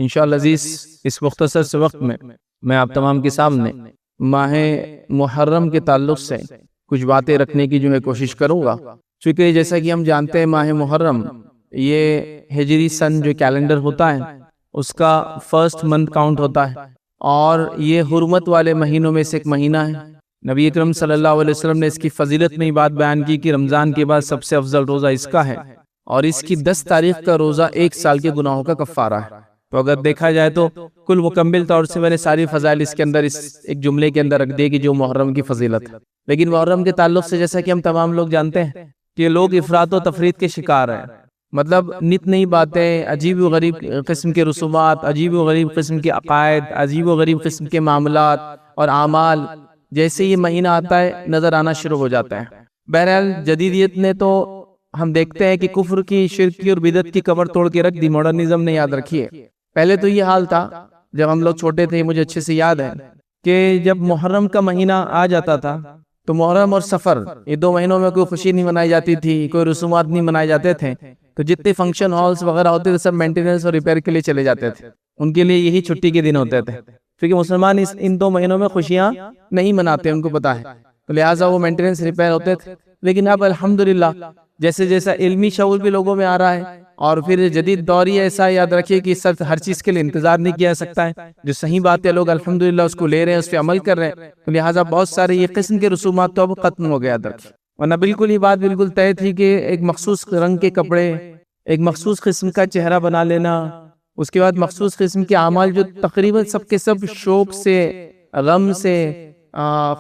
انشاءاللہ عزیز اس مختصر سے وقت میں آپ تمام کے سامنے ماہ محرم کے تعلق سے کچھ باتیں رکھنے کی کوشش کروں گا، چونکہ جیسا کہ ہم جانتے ہیں ماہ محرم یہ ہجری سن جو کیلنڈر ہوتا ہے اس کا فرسٹ منتھ کاؤنٹ ہوتا ہے، اور یہ حرمت والے مہینوں میں سے ایک مہینہ ہے۔ نبی اکرم صلی اللہ علیہ وسلم نے اس کی فضیلت میں بات بیان کی کہ رمضان کے بعد سب سے افضل روزہ اس کا ہے، اور اس کی 10 تاریخ کا روزہ 1 سال کے گناہوں کا کفارہ ہے۔ تو اگر دیکھا جائے تو کل مکمل طور سے میں نے ساری فضائل اس کے اندر اس ایک جملے کے اندر رکھ دی کہ جو محرم کی فضیلت ہے۔ لیکن محرم کے تعلق سے جیسا کہ ہم تمام لوگ جانتے ہیں کہ لوگ افراط و تفریط کے شکار ہیں، مطلب نت نئی باتیں، عجیب و غریب قسم کے رسومات، عجیب و غریب قسم کے عقائد، عجیب و غریب قسم کے معاملات اور اعمال جیسے یہ مہینہ آتا ہے نظر آنا شروع ہو جاتا ہے۔ بہرحال جدیدیت نے تو ہم دیکھتے ہیں کہ کفر کی، شرک کی اور بدعت کی کمر توڑ کے رکھ دی، ماڈرنزم نے، یاد رکھیے۔ پہلے تو یہ حال تھا جب ہم لوگ چھوٹے تھے، مجھے اچھے سے یاد ہے کہ جب محرم کا مہینہ آ جاتا تھا تو محرم اور سفر یہ 2 مہینوں میں کوئی خوشی نہیں منائی جاتی تھی، کوئی رسومات نہیں منائے جاتے تھے، تو جتنے فنکشن ہالز وغیرہ ہوتے تھے سب مینٹیننس اور ریپیئر کے لیے چلے جاتے تھے، ان کے لیے یہی چھٹی کے دن ہوتے تھے، کیونکہ مسلمان ان 2 مہینوں میں خوشیاں نہیں مناتے، ان کو پتا ہے، تو لہٰذا وہ مینٹیننس ریپیئر ہوتے تھے۔ لیکن اب الحمدللہ جیسے جیسا علمی شعور بھی لوگوں میں آ رہا ہے، اور پھر جدید دور ہی ایسا، یاد رکھیے کہ سب ہر چیز کے لیے انتظار نہیں کیا سکتا ہے، جو صحیح بات ہے لوگ الحمدللہ اس کو لے رہے ہیں، اس پہ عمل کر رہے ہیں، تو لہٰذا بہت سارے یہ قسم کے رسومات تو اب ختم ہو گیا درک، ورنہ بالکل یہ بات بالکل طے تھی کہ ایک مخصوص رنگ کے کپڑے، ایک مخصوص قسم کا چہرہ بنا لینا، اس کے بعد مخصوص قسم کے اعمال جو تقریباً سب کے سب شوق سے، غم سے،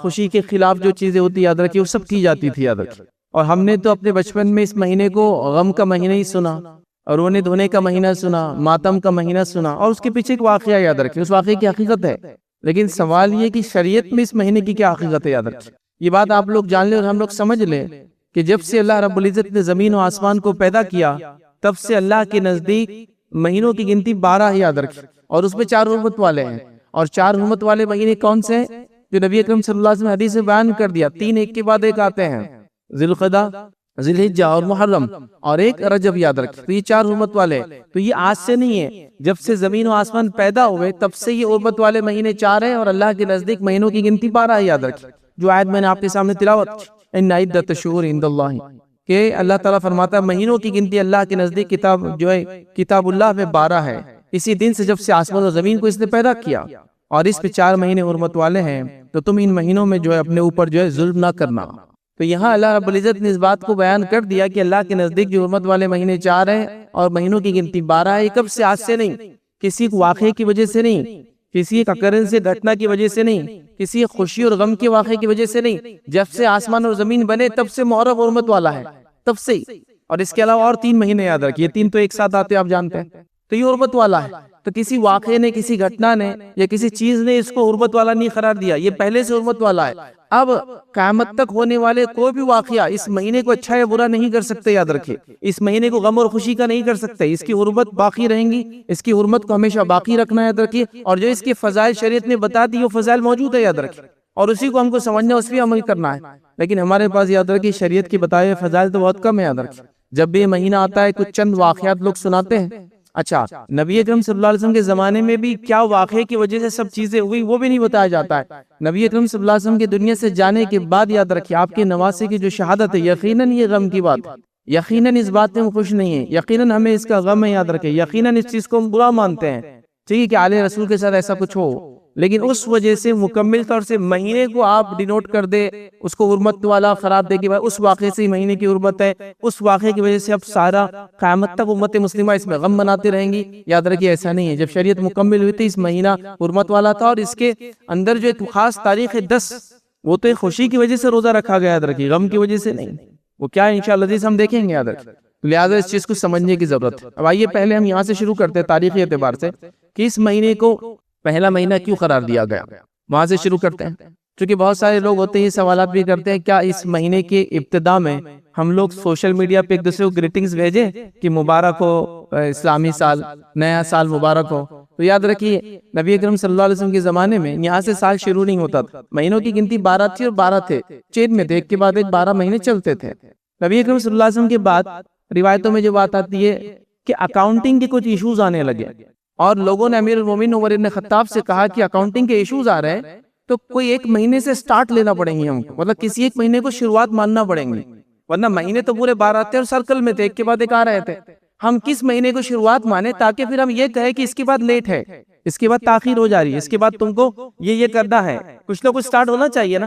خوشی کے خلاف جو چیزیں ہوتی یاد رکھیے وہ سب کی جاتی تھی، یاد رکھیے۔ اور ہم نے تو اپنے بچپن میں اس مہینے کو غم کا مہینہ ہی سنا، اور رونے دھونے کا مہینہ سنا، ماتم کا مہینہ سنا، اور اس کے پیچھے ایک واقعہ یاد رکھیں، اس واقعے کی حقیقت ہے، لیکن سوال یہ کہ شریعت میں اس مہینے کی کیا حقیقت ہے، یاد رکھیں۔ یہ بات آپ لوگ جان لیں اور ہم لوگ سمجھ لیں کہ جب سے اللہ رب العزت نے زمین و آسمان کو پیدا کیا تب سے اللہ کے نزدیک مہینوں کی گنتی 12 ہے، یاد رکھیں، اور اس میں 4 حرمت والے ہیں، اور 4 حرمت والے مہینے کون سے ہیں جو نبی اکرم صلی اللہ علیہ وسلم حدیث میں بیان کر دیا، 3 ایک کے بعد ایک آتے ہیں، ذی القعدہ، ذی الحجہ اور محرم، اور ایک رجب، یاد رکھیں، تو یہ 4 حرمت والے، تو یہ آج سے نہیں ہے، جب سے زمین و آسمان پیدا ہوئے تب سے یہ حرمت والے مہینے 4 ہیں، اور اللہ کے نزدیک مہینوں کی گنتی 12 ہے، یاد رکھیں، جو آیت میں نے آپ کے سامنے تلاوت کی، ان عدۃ الشہور عند اللہ، کہ اللہ تعالیٰ فرماتا ہے مہینوں کی گنتی اللہ کے نزدیک کتاب جو ہے کتاب اللہ میں 12 ہے، اسی دن سے جب سے آسمان و زمین کو اس نے پیدا کیا، اور اس پہ 4 مہینے حرمت والے ہیں، تو تم ان مہینوں میں جو ہے اپنے اوپر جو ہے ظلم نہ کرنا۔ تو یہاں اللہ رب العزت نے اس بات کو بیان کر دیا کہ اللہ کے نزدیک جو حرمت والے مہینے 4 ہیں اور مہینوں کی گنتی 12 ہے، یہ کب سے؟ آج سے نہیں، کسی واقعے کی وجہ سے نہیں، کسی ایک اکرنس سے گھٹنا کی وجہ سے نہیں، کسی خوشی اور غم کے واقعے کی وجہ سے نہیں، جب سے آسمان اور زمین بنے تب سے محرم حرمت والا ہے، تب سے ہی۔ اور اس کے علاوہ اور 3 مہینے یاد رکھیے، 3 تو ایک ساتھ آتے آپ جانتے ہیں، تو یہ حرمت والا ہے، تو کسی واقعے نے، کسی گھٹنا نے یا کسی چیز نے اس کو حرمت والا نہیں قرار دیا، یہ پہلے سے حرمت والا ہے۔ اب قیامت تک ہونے والے کوئی بھی واقعہ اس مہینے کو اچھا یا برا نہیں کر سکتے، یاد رکھیں، اس مہینے کو غم اور خوشی کا نہیں کر سکتے، اس کی حرمت باقی رہیں گی، اس کی حرمت کو ہمیشہ باقی رکھنا، یاد رکھیں، اور جو اس کے فضائل شریعت نے بتا دی وہ فضائل موجود ہے، یاد رکھیں، اور اسی کو ہم کو سمجھنا، اس پہ عمل کرنا ہے، لیکن ہمارے پاس یاد رکھیں شریعت کی بتائے فضائل تو بہت کم ہے، یاد رکھیں۔ جب بھی یہ مہینہ آتا ہے کچھ چند واقعات لوگ سناتے ہیں، اچھا نبی اکرم صلی اللہ علیہ وسلم کے زمانے میں بھی کیا واقعے کی وجہ سے سب چیزیں ہوئی وہ بھی نہیں بتایا جاتا ہے۔ نبی اکرم صلی اللہ علیہ وسلم کے دنیا سے جانے کے بعد یاد رکھیے آپ کے نواسے کی جو شہادت ہے، یقیناً یہ غم کی بات ہے، یقیناً اس بات میں ہم خوش نہیں ہیں، یقیناً ہمیں اس کا غم ہے، یاد رکھیں، یقیناً اس چیز کو ہم برا مانتے ہیں، ٹھیک ہے کہ آل رسول کے ساتھ ایسا کچھ ہو، لیکن اس وجہ سے مکمل طور سے مہینے کو آپ ڈینوٹ کر دے، اس کو حرمت والا قرار دے کہ اس واقعے سے مہینے کی حرمت ہے، اس واقعے کی وجہ سے اب سارا قیامت تک امت مسلمہ اس میں غم مناتے رہیں گی، یاد رکھیے ایسا نہیں ہے۔ جب شریعت مکمل ہوئی تھی اس مہینہ حرمت والا تھا، اور اس کے اندر جو ایک خاص تاریخ ہے 10، وہ تو ایک خوشی کی وجہ سے روزہ رکھا گیا، یاد رکھیے، غم کی وجہ سے نہیں، وہ کیا ہے انشاءاللہ عزیز ہم دیکھیں گے، یاد رکھیے، لہٰذا اس چیز کو سمجھنے کی ضرورت ہے۔ اب آئیے پہلے ہم یہاں سے شروع کرتے ہیں تاریخی اعتبار سے کہ اس مہینے کو پہلا مہینہ کیوں قرار دیا گیا، وہاں سے شروع کرتے ہیں، کیونکہ بہت سارے لوگ ہوتے ہیں یہ سوالات بھی کرتے ہیں کیا اس مہینے کی ابتدا میں ہم لوگ سوشل میڈیا پہ ایک دوسرے کو گریٹنگز بھیجیں کہ مبارک ہو اسلامی سال، نیا سال مبارک ہو؟ تو یاد رکھیے نبی اکرم صلی اللہ علیہ وسلم کے زمانے میں یہاں سے سال شروع نہیں ہوتا تھا، مہینوں کی گنتی 12 تھی اور 12 تھے، چین میں تھے، ایک کے بعد ایک 12 مہینے چلتے تھے۔ نبی اکرم صلی اللہ علیہ وسلم کے بعد روایتوں میں جو بات آتی ہے کہ اکاؤنٹنگ کے کچھ ایشوز آنے لگے، اور لوگوں نے امیر المومنین عمر بن خطاب سے کہا کہ اکاؤنٹنگ کے ایشوز آ رہے ہیں تو کوئی ایک مہینے سے سٹارٹ لینا پڑیں گے ہم کو، مطلب کسی ایک مہینے کو شروعات ماننا پڑیں گی، ورنہ مہینے تو پورے 12 تھے اور سرکل میں تھے، ایک کے بعد ایک آ رہے تھے. ہم کس مہینے کو شروعات مانے تاکہ پھر ہم یہ کہیں کہ اس کے بعد لیٹ ہے، اس کے بعد تاخیر ہو جا رہی ہے، اس کے بعد تم کو یہ کرنا ہے، کچھ نہ کچھ سٹارٹ ہونا چاہیے نا.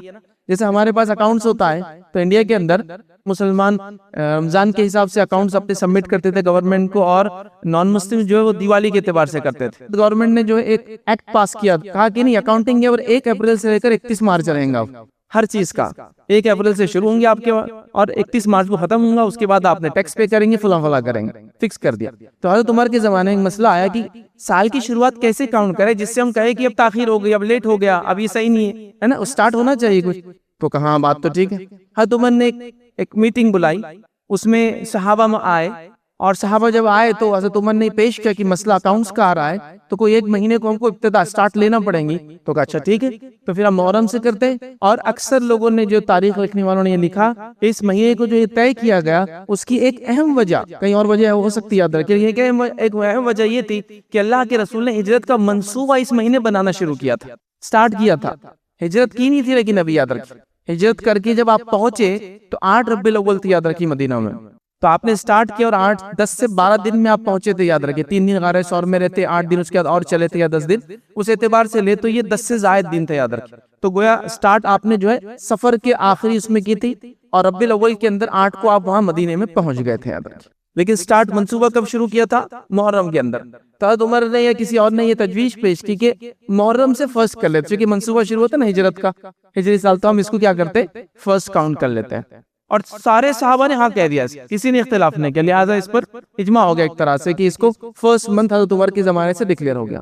جیسے ہمارے پاس اکاؤنٹس ہوتا ہے تو انڈیا کے اندر مسلمان رمضان کے حساب سے اکاؤنٹس اپنے سبمٹ کرتے تھے گورنمنٹ کو، اور نان مسلم جو ہے وہ دیوالی کے اعتبار سے کرتے تھے. گورنمنٹ نے جو ہے ایک ایکٹ پاس کیا، کہا کہ نہیں اکاؤنٹنگ ہے اور 1 اپریل سے لے کر 31 مارچ رہیں گا ہر چیز کا. 1 اپریل سے شروع ہوں گے آپ کے اور 31 مارچ کو ختم ہوں گا، اس کے بعد آپ نے ٹیکس پے کریں گے، فلاں کریں گے، فکس کر دیا. تو حضرت عمر کے زمانے میں مسئلہ آیا کہ سال کی شروعات کیسے کاؤنٹ کرے جس سے ہم کہیں کہ اب تاخیر ہو گئی، اب لیٹ ہو گیا، اب یہ صحیح نہیں ہے نا، اسٹارٹ ہونا چاہیے کچھ. تو کہاں بات تو ٹھیک ہے. حضرت عمر نے ایک میٹنگ بلائی، اس میں صحابہ میں آئے، اور صحابہ جب آئے تو حضرت عمر نے پیش کیا کہ مسئلہ اکاؤنٹس کا آ رہا ہے تو کوئی ایک مہینے کو ہم کو ابتدا سٹارٹ لینا پڑیں گی. تو کہا اچھا ٹھیک ہے، تو پھر ہم محرم سے کرتے ہیں. اور اکثر لوگوں نے جو تاریخ لکھنے والوں نے یہ لکھا، اس مہینے کو جو یہ طے کیا گیا اس کی ایک اہم وجہ، کہیں اور وجہ ہو سکتی ہے یاد رکھیں، ایک اہم وجہ یہ تھی کہ اللہ کے رسول نے ہجرت کا منصوبہ اس مہینے بنانا شروع کیا تھا، سٹارٹ کیا تھا. ہجرت کی نہیں تھی لیکن ابھی یاد رکھیں، ہجرت کر کے جب آپ پہنچے تو 8 ربیع الاول تھی یاد رکھی مدینہ میں، تو آپ نے سٹارٹ کیا اور 10 سے 12 دن میں آپ پہنچے تھے یاد رکھیں. 3 دن غار ثور میں رہتے، 8 دن اس کے بعد اور چلے تھے یا 10 دن، اس اعتبار سے لے تو یہ 10 سے زائد دن تھے یاد رکھیں. تو گویا سٹارٹ آپ نے جو ہے سفر کے آخری اس میں کی تھی، اور ربیع الاول کے اندر 8 کو آپ وہاں مدینے میں پہنچ گئے تھے یاد رکھیں. لیکن سٹارٹ منصوبہ کب شروع کیا تھا؟ محرم کے اندر. تو حضرت عمر نے یا کسی اور نے یہ تجویز پیش کی کہ محرم سے فرسٹ کر لیتے، کیونکہ منصوبہ شروع ہوتا ہے نا ہجرت کا، ہجری سال، تو ہم اس کو کیا کرتے، فرسٹ کاؤنٹ کر لیتے ہیں. اور سارے صحابہ نے ہاں کہہ دیا، کسی نے اختلاف نہیں کیا، لہٰذا اس پر اجماع ہو گیا ایک طرح سے کہ اس کو فرسٹ منتھ حضرت عمر کے زمانے سے ڈکلیئر ہو گیا.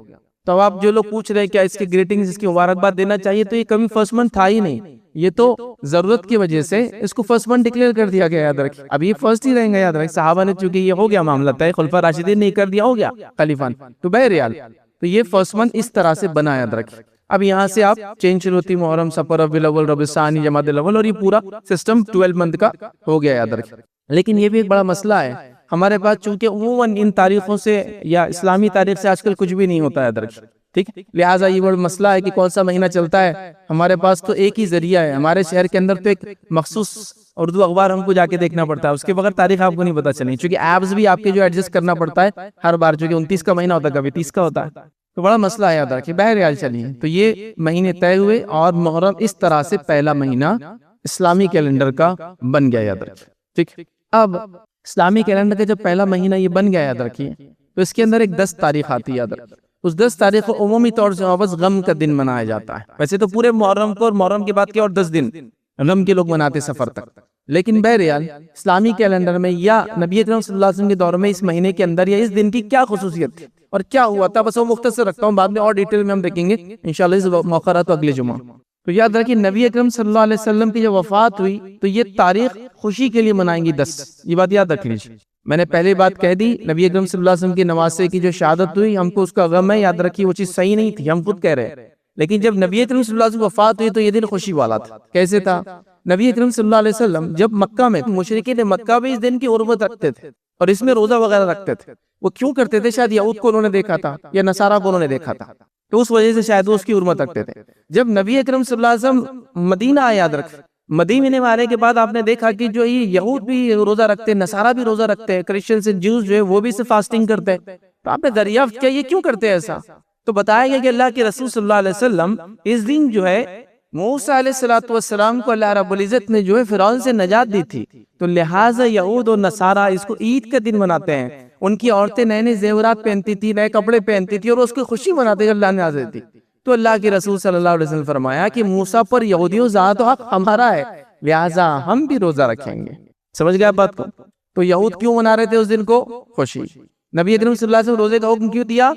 تو اب جو لوگ پوچھ رہے ہیں کیا اس کی گریٹنگز، اس کی مبارکباد دینا چاہیے، تو یہ کبھی فرسٹ منتھ تھا ہی نہیں، یہ تو ضرورت کی وجہ سے اس کو فرسٹ منتھ ڈکلیئر کر دیا گیا. یاد رکھیں اب یہ فرسٹ ہی رہیں گا یاد رکھیں، صحابہ نے چونکہ یہ ہو گیا معاملہ طے، خلفاء راشدین نے کر دیا، ہو گیا خلیفان، تو بہرحال تو یہ فرسٹ منتھ اس طرح سے بنا یاد رکھیں. اب یہاں سے آپ چینج شروع ہوتی، محرم، صفر، ربیع الاول، ربیع الثانی، جمادی الاول، اور یہ پورا سسٹم 12 منتھ کا ہو گیا یاد رکھیں. لیکن یہ بھی ایک بڑا مسئلہ ہے ہمارے پاس، چونکہ عموماً ان تاریخوں سے یا اسلامی تاریخ سے آج کل کچھ بھی نہیں ہوتا یاد رکھیں، ٹھیک، لہٰذا یہ بڑا مسئلہ ہے کہ کون سا مہینہ چلتا ہے. ہمارے پاس تو ایک ہی ذریعہ ہے، ہمارے شہر کے اندر تو ایک مخصوص اردو اخبار ہم کو جا کے دیکھنا پڑتا ہے، اس کے بغیر تاریخ آپ کو نہیں پتا چلیں، چونکہ ایپس بھی آپ کے جو ایڈجسٹ کرنا پڑتا ہے ہر بار، چونکہ 29 کا مہینہ ہوتا ہے، کبھی 30 کا ہوتا ہے، تو بڑا مسئلہ ہے یاد رکھیں. بہرحال چلیے، تو یہ مہینے طے ہوئے اور محرم اس طرح سے پہلا مہینہ اسلامی کیلنڈر کا بن گیا یاد رکھیں. ٹھیک، اب اسلامی کیلنڈر کا جب پہلا مہینہ یہ بن گیا یاد رکھیے، تو اس کے اندر ایک 10 تاریخ آتی ہے یاد رکھیں. اس 10 تاریخ کو عمومی طور سے واپس غم کا دن منایا جاتا ہے. ویسے تو پورے محرم کو اور محرم کے بعد کے اور 10 دن غم کے لوگ مناتے سفر تک، لیکن بہرحال اسلامی کیلنڈر میں یا نبی اکرم صلی اللہ علیہ وسلم کے دور میں اس مہینے کے اندر یا اس دن کی کیا خصوصیت تھی اور کیا ہوا تھا، بس وہ مختصر رکھتا ہوں، بعد میں اور ڈیٹیل میں ہم دیکھیں گے انشاءاللہ اس موقع رہا تو اگلے جمعہ. تو یاد رکھیں نبی اکرم صلی اللہ علیہ وسلم کی جب وفات ہوئی تو یہ تاریخ خوشی کے لیے منائیں گی 10، یہ بات یاد رکھ لیجیے. میں نے پہلے بات کہہ دی، نبی اکرم صلی اللہ علیہ وسلم کی نواسے کی جو شہادت ہوئی، ہم کو اس کا غم ہے، یاد رکھیے وہ چیز صحیح نہیں تھی، ہم خود کہہ رہے ہیں. لیکن جب نبی اکرم صلی اللہ علیہ وسلم کی وفات ہوئی تو یہ دن خوشی والا تھا. کیسے تھا؟ نبی اکرم صلی اللہ علیہ وسلم جب مکہ میں، مشرکین مکہ بھی اس دن کی حرمت رکھتے تھے اور اس میں روزہ وغیرہ رکھتے تھے. وہ کیوں کرتے تھے؟ شاید یہود کو انہوں نے دیکھا تھا یا نصارہ کو انہوں نے دیکھا تھا، تو اس وجہ سے شاید وہ اس کی حرمت رکھتے تھے. جب نبی اکرم صلی اللہ علیہ وسلم مدینہ آئے، یاد رکھ، مدینے میں آنے کے بعد آپ نے دیکھا کہ جو یہ یہود بھی روزہ رکھتے، نصارہ بھی روزہ رکھتے، کرسچن سے جوز جو ہے وہ بھی فاسٹنگ کرتے. تو آپ نے دریافت کیا یہ کیوں کرتے ایسا؟ تو بتایا گیا کہ اللہ کے رسول صلی اللہ علیہ وسلم اس دن جو ہے موسیٰ علیہ السلام کو اللہ رب العزت نے جو ہے فرعون سے نجات دی تھی، تو لہٰذا یہود اور نصارہ اس کو عید کا دن مناتے ہیں. ان کی عورتیں نئے نئے زیورات پہنتی تھی، نئے کپڑے پہنتی تھی اور اس کی خوشی مناتے ہیں، اللہ نے نازل دی. تو اللہ کے رسول صلی اللہ علیہ وسلم فرمایا کہ موسیٰ پر یہودیوں ذات و حق ہمارا ہے، لہٰذا ہم بھی روزہ رکھیں گے. سمجھ گئے بات کو؟ تو یہود کیوں منا رہے تھے اس دن کو؟ خوشی. نبی اکرم صلی اللہ علیہ وسلم روزے کا حکم کیوں دیا؟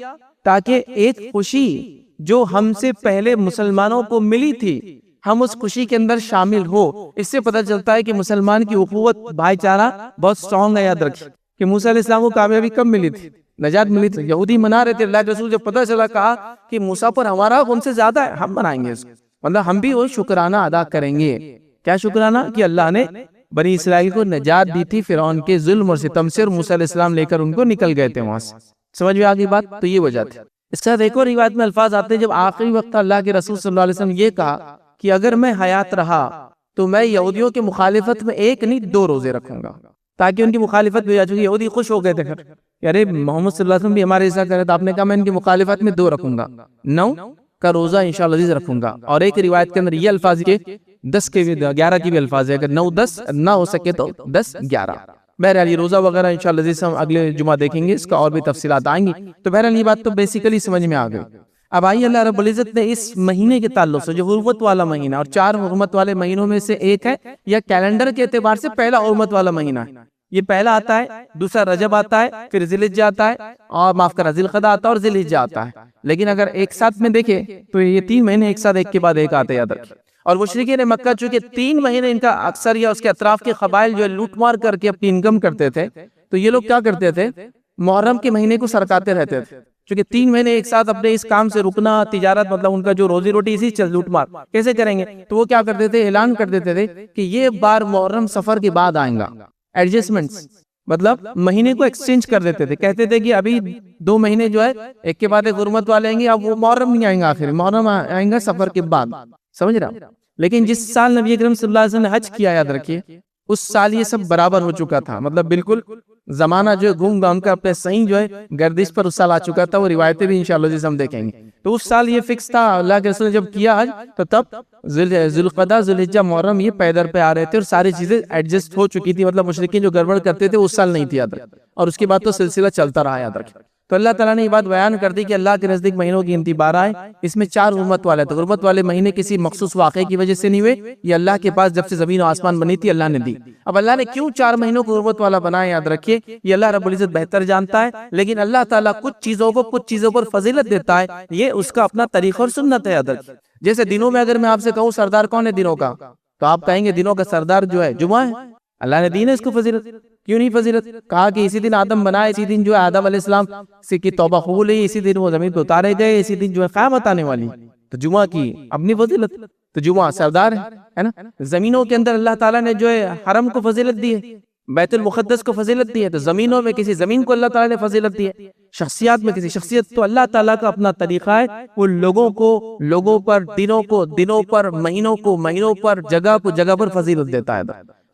تاکہ ایک خوشی جو ہم سے پہلے مسلمانوں کو ملی تھی ہم اس خوشی کے اندر شامل ہو. اس سے پتہ چلتا ہے کہ مسلمان کی اخوت، بھائی چارہ بہت سٹرونگ ہے. یاد رکھیں کہ موسیٰ علیہ السلام کو کامیابی کب ملی تھی؟ نجات ملی تھی. یہودی منا رہے تھے، اللہ کے رسول جب پتہ چلا کہا کہ موسیٰ پر ہمارا ان سے زیادہ ہے، ہم منائیں گے اس کو، مطلب ہم بھی وہ شکرانہ ادا کریں گے. کیا شکرانہ؟ کہ اللہ نے بنی اسرائیل کو نجات دی تھی فرعون کے ظلم اور ستم سے، اور موسیٰ علیہ السلام لے کر ان کو نکل گئے تھے وہاں سے. سمجھ میں آگئی بات؟ تو یہ وجہ تھی۔ اس کے ساتھ ایک اور روایت میں الفاظ آتے ہیں جب آخری وقت اللہ کے رسول صلی اللہ علیہ وسلم یہ کہا کہ اگر میں حیات رہا تو میں یہودیوں کی مخالفت میں ایک نہیں 2 روزے رکھوں گا، تاکہ ان کی مخالفت بھی آ چکی۔ یہودی خوش ہو گئے تھے کہ ارے محمد صلی اللہ علیہ وسلم بھی ہمارے ایسا کرے، تو آپ نے کہا میں ان کی مخالفت میں 2 رکھوں گا، 9 کا روزہ انشاءاللہ عزیز رکھوں گا۔ اور ایک روایت کے اندر یہ الفاظ کے 10 کے بھی 11 کی بھی الفاظ ہے، اگر 9 10 نہ ہو سکے تو 10 11۔ بہرحال یہ روزہ وغیرہ انشاءاللہ عزیز ہم اگلے جمعہ دیکھیں گے، اس کا اور بھی تفصیلات آئیں گی۔ تو بہرحال یہ بات تو بیسیکلی سمجھ میں آ گئی۔ اب آئیے اللہ رب العزت نے اس مہینے کے تعلق سے جو حرمت والا مہینہ، اور 4 حرمت والے مہینوں میں سے ایک ہے، یا کیلنڈر کے اعتبار سے پہلا حرمت والا مہینہ ہے، یہ پہلا آتا ہے، دوسرا رجب آتا ہے، پھر ذی الحجہ آتا ہے، اور معاف کرا ذی القعدہ آتا ہے، اور ذی الحجہ آتا ہے۔ لیکن اگر ایک ساتھ میں دیکھیں تو یہ 3 مہینے ایک ساتھ ایک کے بعد ایک آتے ہیں، یاد رکھیں۔ اور مشرکین مکہ چونکہ 3 مہینے ان کا اکثر یا اس کے اطراف کے قبائل جو لوٹ مار کر کے اپنی انکم کرتے تھے، تو یہ لوگ کیا کرتے تھے، محرم کے مہینے کو سرکاتے رہتے تھے، چونکہ 3 مہینے ایک ساتھ اپنے اس کام سے رکنا، تجارت مطلب ان کا جو روزی روٹی اسی چل لوٹ مار کیسے کریں گے، تو وہ کیا کرتے تھے، اعلان کر دیتے تھے کہ یہ بار محرم سفر کے بعد آئیں گا۔ ایڈجسٹمنٹس مطلب مہینے کو ایکسچینج کر دیتے تھے، کہتے تھے کہ ابھی 2 مہینے جو ہے ایک کے بعد ایک حرمت والے آئیں گے، اب وہ محرم نہیں آئیں گا، آخر محرم آئیں گا سفر کے بعد، سمجھ رہا۔ لیکن جس سال نبی اکرم صلی اللہ علیہ وسلم نے حج کیا، یاد رکھیے اس سال یہ سب برابر ہو چکا تھا، مطلب بالکل زمانہ جو ہے گھوم گھام کا اپنے صحیح جو ہے گردش پر اس سال آ چکا تھا۔ وہ روایتیں بھی انشاءاللہ جیسے ہم دیکھیں گے، تو اس سال یہ فکس تھا۔ اللہ کے رسول نے جب کیا حج تو تب ذی القعدہ، ذی الحجہ، محرم یہ پیدر پہ آ رہے تھے، اور ساری چیزیں ایڈجسٹ ہو چکی تھی، مطلب مشرکین جو گڑبڑ کرتے تھے اس سال نہیں تھی، یاد رکھ۔ اور اس کے بعد تو سلسلہ چلتا رہا، یاد رکھ۔ تو اللہ تعالیٰ نے یہ بات بیان کر دی کہ اللہ کے نزدیک مہینوں کی گنتی 12 ہے، اس میں 4 حرمت والے تھے۔ حرمت والے مہینے کسی مخصوص واقعے کی وجہ سے نہیں ہوئے، یہ اللہ کے پاس جب سے زمین و آسمان بنی تھی اللہ نے دی۔ اب اللہ نے کیوں 4 مہینوں کو حرمت والا بنایا، یاد رکھیے یہ اللہ رب العزت بہتر جانتا ہے، لیکن اللہ تعالیٰ کچھ چیزوں پر فضیلت دیتا ہے، یہ اس کا اپنا طریقہ اور سنت ہے، یاد رکھیے۔ جیسے دنوں میں اگر میں آپ سے کہوں سردار کون ہے دنوں کا، تو آپ کہیں گے دنوں کا سردار جو ہے جمعہ ہے۔ اللہ نے دی نا اس کو فضیلت، کیوں نہیں فضیلت؟ کہا کہ اسی دن آدم بنائے، اسی دن جو ہے آدم علیہ السلام سے کی توبہ قبول ہوئی، اسی دن وہ زمین پہ اتارے گئے، اسی دن جو ہے قیامت آنے والی، تو جمعہ کی اپنی فضیلت، تو جمعہ سردار ہے نا۔ زمینوں کے اندر اللہ تعالیٰ نے جو ہے حرم کو فضیلت دی ہے، بیت المقدس کو فضیلت دی ہے، تو زمینوں میں کسی زمین کو اللہ تعالیٰ نے فضیلت دی ہے، شخصیات میں کسی شخصیت۔ تو اللہ تعالیٰ کا اپنا طریقہ ہے، وہ لوگوں پر دنوں پر مہینوں پر جگہ پر فضیلت دیتا ہے۔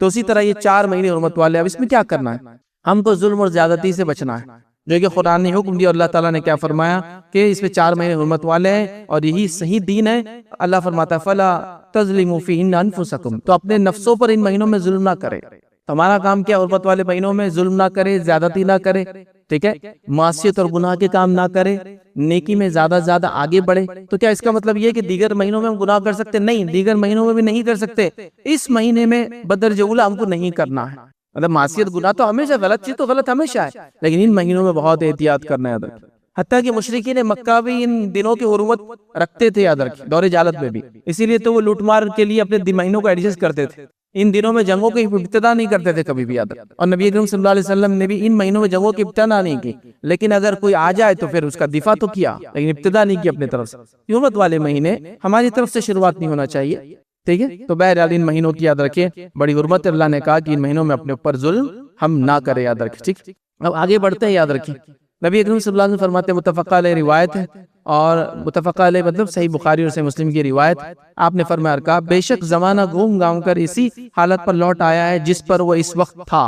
تو اسی طرح یہ 4 مہینے حرمت والے، اب اس میں کیا کرنا ہے، ہم کو ظلم اور زیادتی سے بچنا ہے، جو کہ قرآن نے حکم دیا۔ اللہ تعالیٰ نے کیا فرمایا کہ اس میں 4 مہینے حرمت والے ہیں، اور یہی صحیح دین ہے۔ اللہ فرماتا ہے فَلَا تَظْلِمُوا فِيهِنَّ أَنفُسَكُمْ، تو اپنے نفسوں پر ان مہینوں میں ظلم نہ کرے۔ ہمارا کام کیا، حرمت والے مہینوں میں ظلم نہ کرے، زیادتی نہ کرے، ٹھیک ہے، معصیت اور گناہ کے کام نہ کرے، نیکی میں زیادہ آگے بڑھے۔ تو کیا اس کا مطلب یہ کہ دیگر مہینوں میں ہم گناہ کر سکتے؟ نہیں، دیگر مہینوں میں بھی نہیں کر سکتے، اس مہینے میں بدرجہ اولی ہم کو نہیں کرنا ہے۔ مطلب معصیت گناہ تو ہمیشہ غلط چیز تو غلط ہمیشہ ہے، لیکن ان مہینوں میں بہت احتیاط کرنا ہے، یاد رکھیں۔ حتیٰ کہ مشرکین مکہ بھی ان دنوں کی حرمت رکھتے تھے، یاد رکھیں، دور جہالت میں بھی، اسی لیے تو وہ لوٹ مار کے لیے اپنے مہینوں کو ایڈجسٹ کرتے تھے۔ ان دنوں میں جنگوں کی ابتدا نہیں کرتے تھے کبھی بھی، یاد رکھیں۔ اور نبی اکرم صلی اللہ علیہ وسلم نے بھی ان مہینوں میں جنگوں کی ابتدا نہیں کی، لیکن اگر کوئی آ جائے تو پھر اس کا دفاع تو کیا، لیکن ابتدا نہیں کی اپنے طرف سے۔ حرمت والے مہینے ہماری طرف سے شروعات نہیں ہونا چاہیے، ٹھیک ہے۔ تو بہرحال ان مہینوں کی یاد رکھیں، بڑی حرمت اللہ نے کہا کہ ان مہینوں میں اپنے اوپر ظلم ہم نہ کریں، یاد رکھیں، ٹھیک۔ اب آگے بڑھتے ہیں، یاد رکھیں نبی اکرم صلی اللہ علیہ وسلم فرماتے ہیں، متفق علیہ روایت ہے، اور متفق علیہ مطلب صحیح بخاری اور صحیح مسلم کی روایت، آپ نے فرمایا کہا بے شک زمانہ گھوم گھام کر اسی حالت پر لوٹ آیا ہے جس پر وہ اس وقت تھا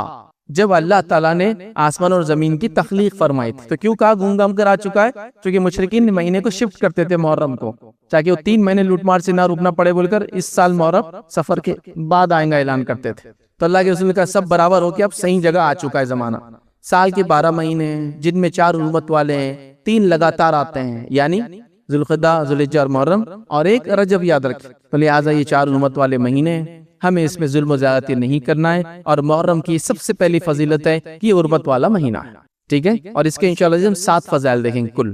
جب اللہ تعالیٰ نے آسمان اور زمین کی تخلیق فرمائی تھی۔ تو کیوں کہا گھوم گھام کر آ چکا ہے؟ کیونکہ مشرکین مہینے کو شفٹ کرتے تھے محرم کو، تاکہ وہ 3 مہینے لوٹ مار سے نہ رکنا پڑے بول کر اس سال محرم سفر کے بعد آئیں گا اعلان کرتے تھے۔ تو اللہ کے رسول کا سب برابر ہو کے اب صحیح جگہ آ چکا ہے زمانہ۔ سال کے 12 مہینے جن میں 4 حرمت والے ہیں، 3 لگاتار آتے ہیں، یعنی ذی القعدہ، ذی الحجہ اور محرم، اور ایک رجب، یاد رکھیں۔ تو لہٰذا یہ 4 حرمت والے مہینے ہیں، ہمیں اس میں ظلم و زیادتی نہیں کرنا ہے، اور محرم کی سب سے پہلی فضیلت ہے کہ یہ حرمت والا مہینہ ہے، ٹھیک ہے۔ اور اس کے انشاءاللہ ہم 7 فضائل دیکھیں گے کل،